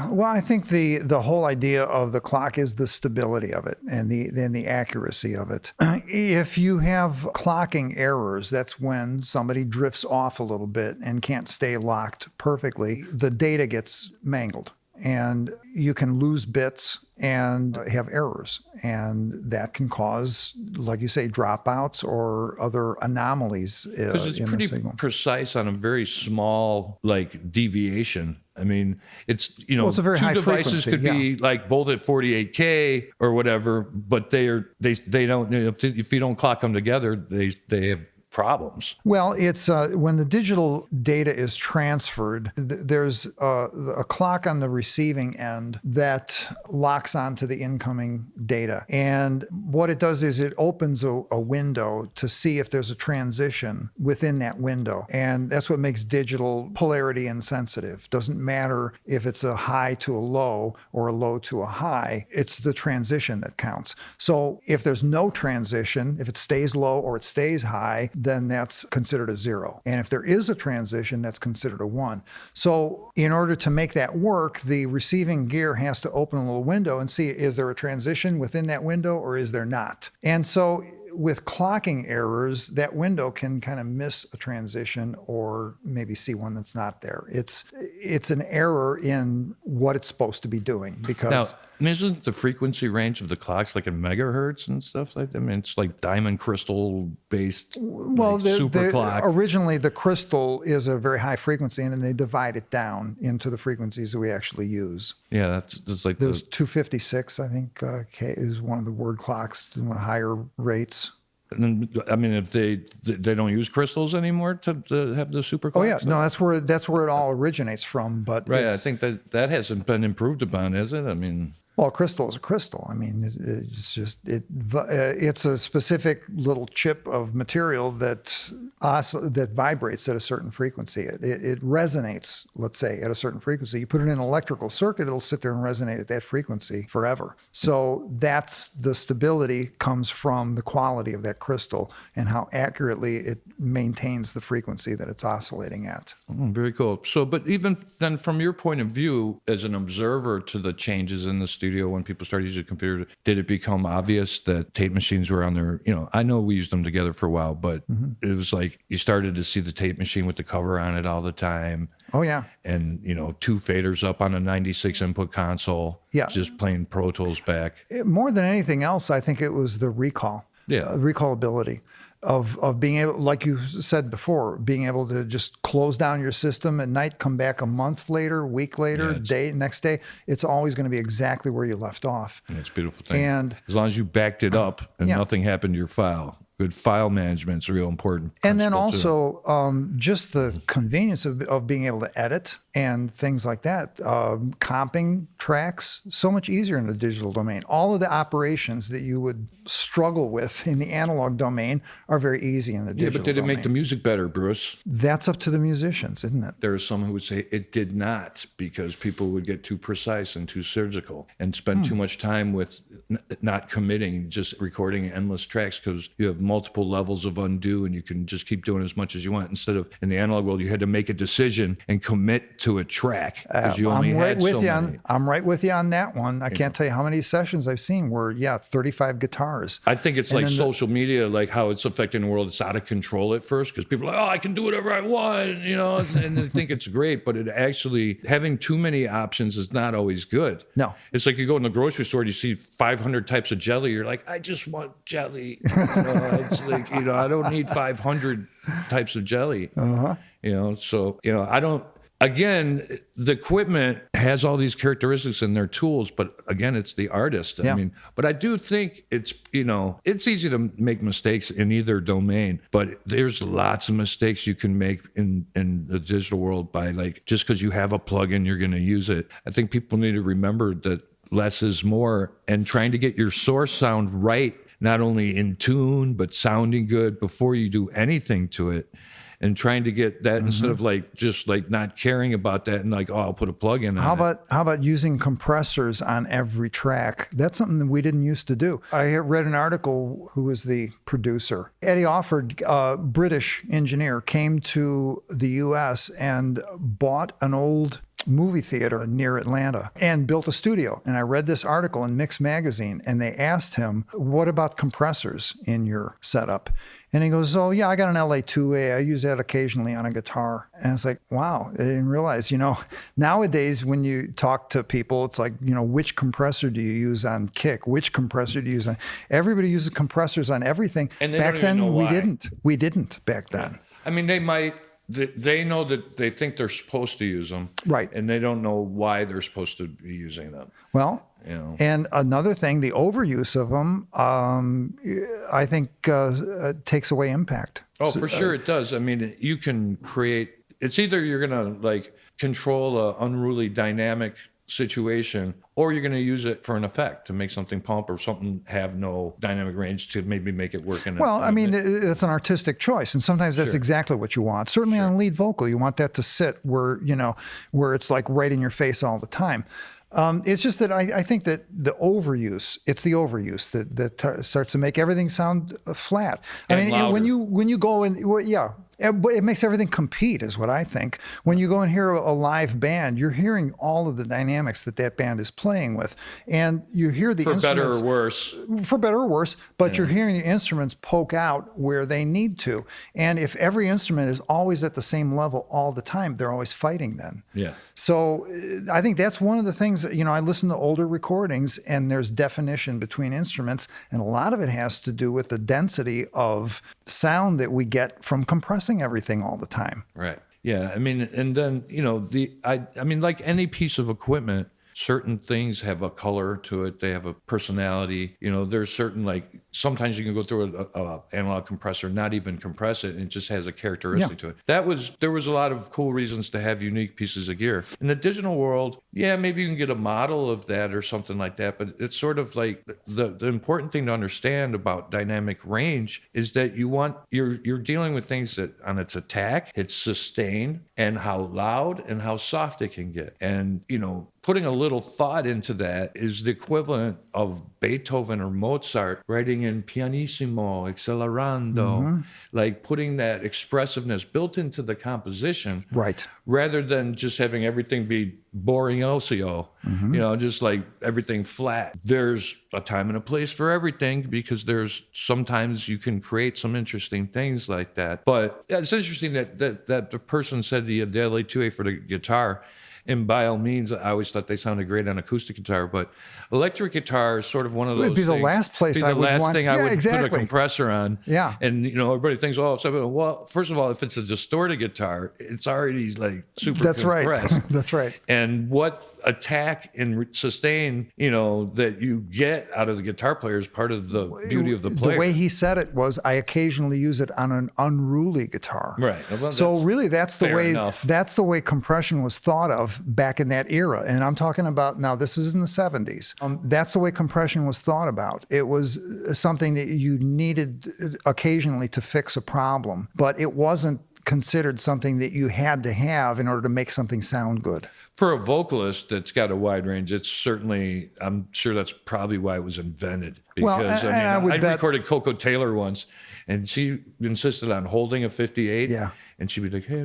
Well, I think the whole idea of the clock is the stability of it and the accuracy of it. If you have clocking errors, that's when somebody drifts off a little bit and can't stay locked perfectly. The data gets mangled, and you can lose bits and have errors. And that can cause, like you say, dropouts or other anomalies in the signal. Because it's pretty precise on a very small, deviation. I mean, it's, it's a very two high devices frequency, could be like both at 48K or whatever, but they don't, if you don't clock them together, they have problems. Well, it's when the digital data is transferred, there's a clock on the receiving end that locks onto the incoming data. And what it does is it opens a window to see if there's a transition within that window. And that's what makes digital polarity insensitive. Doesn't matter if it's a high to a low or a low to a high, it's the transition that counts. So if there's no transition, if it stays low or it stays high, then that's considered a 0. And if there is a transition, that's considered a 1. So in order to make that work, the receiving gear has to open a little window and see, is there a transition within that window or is there not? And so with clocking errors, that window can kind of miss a transition or maybe see one that's not there. It's an error in what it's supposed to be doing because... Now, isn't the frequency range of the clocks like in megahertz and stuff like that? I mean, it's like diamond crystal based super clock. Originally, the crystal is a very high frequency, and then they divide it down into the frequencies that we actually use. Yeah, that's like there's 256, I think, K is one of the word clocks, one of the higher rates. And I mean, if they don't use crystals anymore to have the super clocks? Oh yeah, no, that's where it all originates from. But right, I think that hasn't been improved upon, is it? I mean, Well, a crystal is a crystal. I mean, it's a specific little chip of material that vibrates at a certain frequency. It resonates, let's say, at a certain frequency. You put it in an electrical circuit, it'll sit there and resonate at that frequency forever. So that's the stability comes from the quality of that crystal and how accurately it maintains the frequency that it's oscillating at. Very cool. So, but even then, from your point of view as an observer to the changes in the studio when people started using a computer, did it become obvious that tape machines were on there? I know we used them together for a while, but it was like you started to see the tape machine with the cover on it all the time. Oh, yeah. And, 2 faders up on a 96 input console. Yeah. Just playing Pro Tools back. More than anything else, I think it was the recall. Yeah. Recallability of being able, like you said before, being able to just close down your system at night, come back a month later, week later, next day. It's always going to be exactly where you left off. And it's a beautiful thing. And as long as you backed it up and nothing happened to your file. Good file management is real important. And then also just the convenience of being able to edit and things like that. Comping tracks, so much easier in the digital domain. All of the operations that you would struggle with in the analog domain are very easy in the digital domain. But did it make the music better, Bruce? That's up to the musicians, isn't it? There are some who would say it did not, because people would get too precise and too surgical and spend too much time with not committing, just recording endless tracks, because you have multiple levels of undo and you can just keep doing as much as you want. Instead of in the analog world, you had to make a decision and commit to a track because you only had so many. I'm right with you on that one. I can't tell you how many sessions I've seen where, 35 guitars. I think it's like social media, like how it's affecting the world. It's out of control at first because people are like, I can do whatever I want, and they think it's great. But it actually, having too many options is not always good. No. It's like you go in the grocery store and you see 500 types of jelly. You're like, I just want jelly. It's like, I don't need 500 types of jelly. So, I don't. Again, the equipment has all these characteristics in their tools, but again, it's the artist. I mean, but I do think it's, it's easy to make mistakes in either domain, but there's lots of mistakes you can make in the digital world by just because you have a plugin, you're going to use it. I think people need to remember that less is more, and trying to get your source sound right, not only in tune, but sounding good before you do anything to it. And trying to get that instead of just not caring about that and I'll put a plug in. How about using compressors on every track? That's something that we didn't used to do. I read an article. Who was the producer? Eddie Offord, a British engineer, came to the U.S. and bought an old movie theater near Atlanta and built a studio. And I read this article in Mix Magazine, and they asked him, what about compressors in your setup? And he goes, oh, yeah, I got an LA2A. I use that occasionally on a guitar. And it's like, wow, I didn't realize, nowadays when you talk to people, it's like, which compressor do you use on kick? Which compressor do you use on? Everybody uses compressors on everything. And back then, we didn't. We didn't back then. I mean, they might. They know that they think they're supposed to use them. Right. And they don't know why they're supposed to be using them. Well, and another thing, the overuse of them, I think takes away impact. Oh, for sure it does. I mean, you can create, it's either you're going to control an unruly dynamic situation, or you're going to use it for an effect to make something pump or something have no dynamic range to maybe make it work. It's an artistic choice, and sometimes that's exactly what you want. Certainly on a lead vocal, you want that to sit where it's like right in your face all the time. It's just that I think that it's the overuse that starts to make everything sound flat. And louder. when you go in, but it makes everything compete, is what I think. When you go and hear a live band, you're hearing all of the dynamics that band is playing with, and you hear the instruments. For better or worse, but you're hearing the instruments poke out where they need to. And if every instrument is always at the same level all the time, they're always fighting then. Yeah. So I think that's one of the things that, I listen to older recordings, and there's definition between instruments, and a lot of it has to do with the density of sound that we get from compressing everything all the time. Right. Yeah. I mean, and then, like any piece of equipment, certain things have a color to it. They have a personality. You know, there's certain, like, sometimes you can go through a analog compressor, not even compress it, and it just has a characteristic to it. There was a lot of cool reasons to have unique pieces of gear. In the digital world, yeah, maybe you can get a model of that or something like that, but it's sort of like the important thing to understand about dynamic range is that you're dealing with things that on its attack, its sustain, and how loud and how soft it can get. And, you know, putting a little thought into that is the equivalent of Beethoven or Mozart writing in pianissimo, accelerando, like putting that expressiveness built into the composition, Right. rather than just having everything be borrioso, you know, just like everything flat. There's a time and a place for everything, because there's sometimes you can create some interesting things like that. But yeah, it's interesting that the person said the LA2A for the guitar. And by all means, I always thought they sounded great on acoustic guitar, but electric guitar is sort of one of those. It'd be the last place I would want. I would put a exactly. compressor on. Yeah. And, you know, everybody thinks, oh, well, first of all, if it's a distorted guitar, it's already like super That's compressed. right. That's right. And what attack and sustain, you know, that you get out of the guitar player is part of the beauty of the player. The way he said it was, I occasionally use it on an unruly guitar. Right. Well, So really, that's the way enough. that's the way compression was thought of back in that era. And I'm talking about now. This is in the 70s. That's the way compression was thought about. It was something that you needed occasionally to fix a problem, but it wasn't considered something that you had to have in order to make something sound good. For a vocalist that's got a wide range, it's certainly, I'm sure that's probably why it was invented. Because, Well, I recorded Coco Taylor once, and she insisted on holding a 58. Yeah. And she'd be like, hey,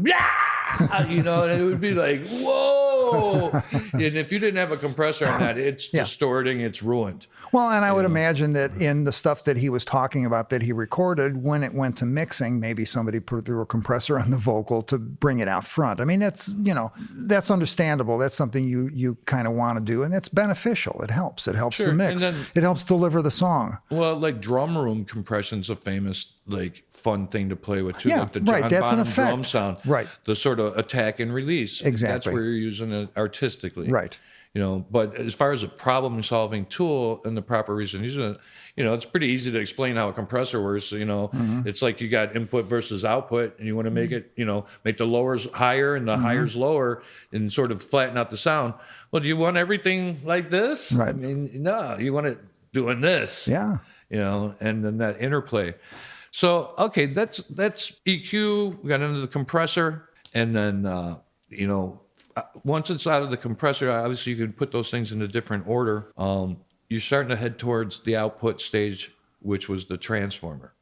yeah! You know, and it would be like, whoa! And if you didn't have a compressor on that, it's distorting, it's ruined. Well, and I would imagine that in the stuff that he was talking about that he recorded, when it went to mixing, maybe somebody put through a compressor on the vocal to bring it out front. I mean, that's, you know, that's understandable. That's something you kind of want to do, and it's beneficial. It helps. It helps the mix. It helps deliver the song. Well, like drum room compression's a famous, like, fun thing to play with too. Yeah, like the right. That's an bottom effect. drum sound. Right. The sort of attack and release. Exactly. That's where you're using it artistically. Right. You know, but as far as a problem-solving tool and the proper reason using it, you know, it's pretty easy to explain how a compressor works. You know, it's like you got input versus output, and you want to make it, you know, make the lowers higher and the highers lower, and sort of flatten out the sound. Well, do you want everything like this? Right. I mean, no, you want it doing this. Yeah. You know, and then that interplay. So, okay, that's EQ. We got into the compressor, and then you know, once it's out of the compressor, obviously you can put those things in a different order. You're starting to head towards the output stage, which was the transformer.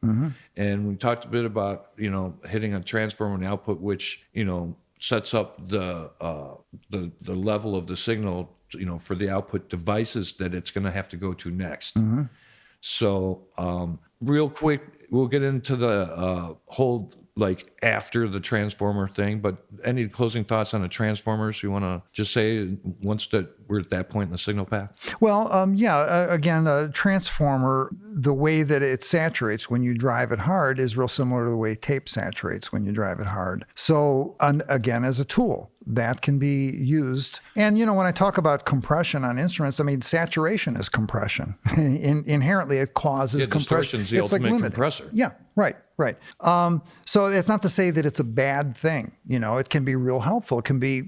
And we talked a bit about, you know, hitting a transformer and output, which, you know, sets up the level of the signal, you know, for the output devices that it's going to have to go to next. So real quick, we'll get into the whole, like, after the transformer thing, but any closing thoughts on the transformers you want to just say once that we're at that point in the signal path? Well, again, a transformer, the way that it saturates when you drive it hard is real similar to the way tape saturates when you drive it hard. So, again, as a tool, that can be used. And, you know, when I talk about compression on instruments, I mean, saturation is compression. Inherently, it causes compression. Distortion's the ultimate compressor. Yeah, right. So it's not to say that it's a bad thing. You know, it can be real helpful. It can be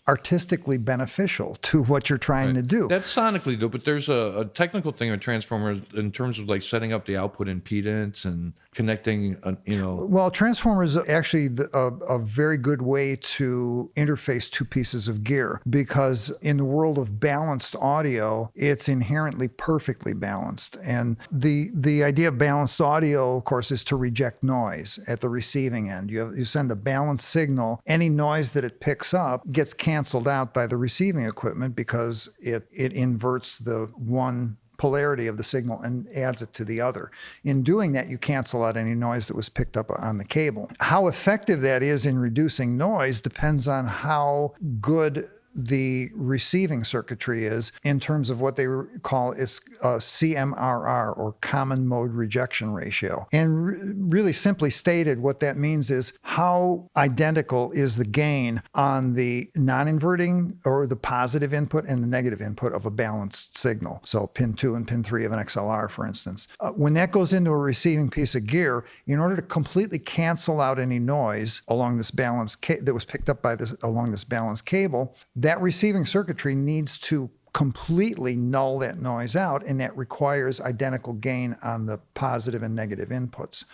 artistically beneficial to what you're trying to do. That's sonically, though, but there's a technical thing with transformers in terms of, like, setting up the output impedance and connecting, you know. Well, transformers are actually a very good way to interface two pieces of gear, because in the world of balanced audio, it's inherently perfectly balanced. And the idea of balanced audio, of course, is to reject noise at the receiving end. You send a balanced signal. Any noise that it picks up gets canceled out by the receiving equipment, because it inverts the one polarity of the signal and adds it to the other. In doing that, you cancel out any noise that was picked up on the cable. How effective that is in reducing noise depends on how good the receiving circuitry is in terms of what they call is CMRR, or common mode rejection ratio. And really simply stated, what that means is how identical is the gain on the non-inverting or the positive input and the negative input of a balanced signal. So pin 2 and pin 3 of an XLR, for instance. When that goes into a receiving piece of gear, in order to completely cancel out any noise along this balanced that was picked up by along this balanced cable, that receiving circuitry needs to completely null that noise out, and that requires identical gain on the positive and negative inputs.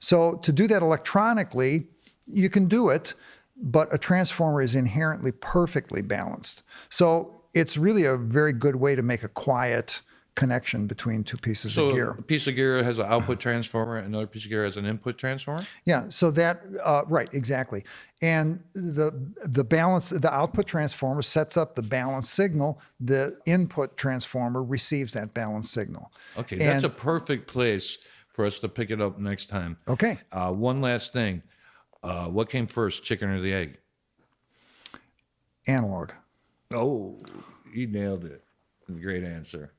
So to do that electronically, you can do it, but a transformer is inherently perfectly balanced. So it's really a very good way to make a quiet connection between two pieces of gear. So a piece of gear has an output transformer, and another piece of gear has an input transformer? Yeah, so that, right, exactly. And the balance, the output transformer sets up the balanced signal. The input transformer receives that balanced signal. Okay, that's a perfect place for us to pick it up next time. Okay. One last thing. What came first, chicken or the egg? Analog. Oh, you nailed it. Great answer.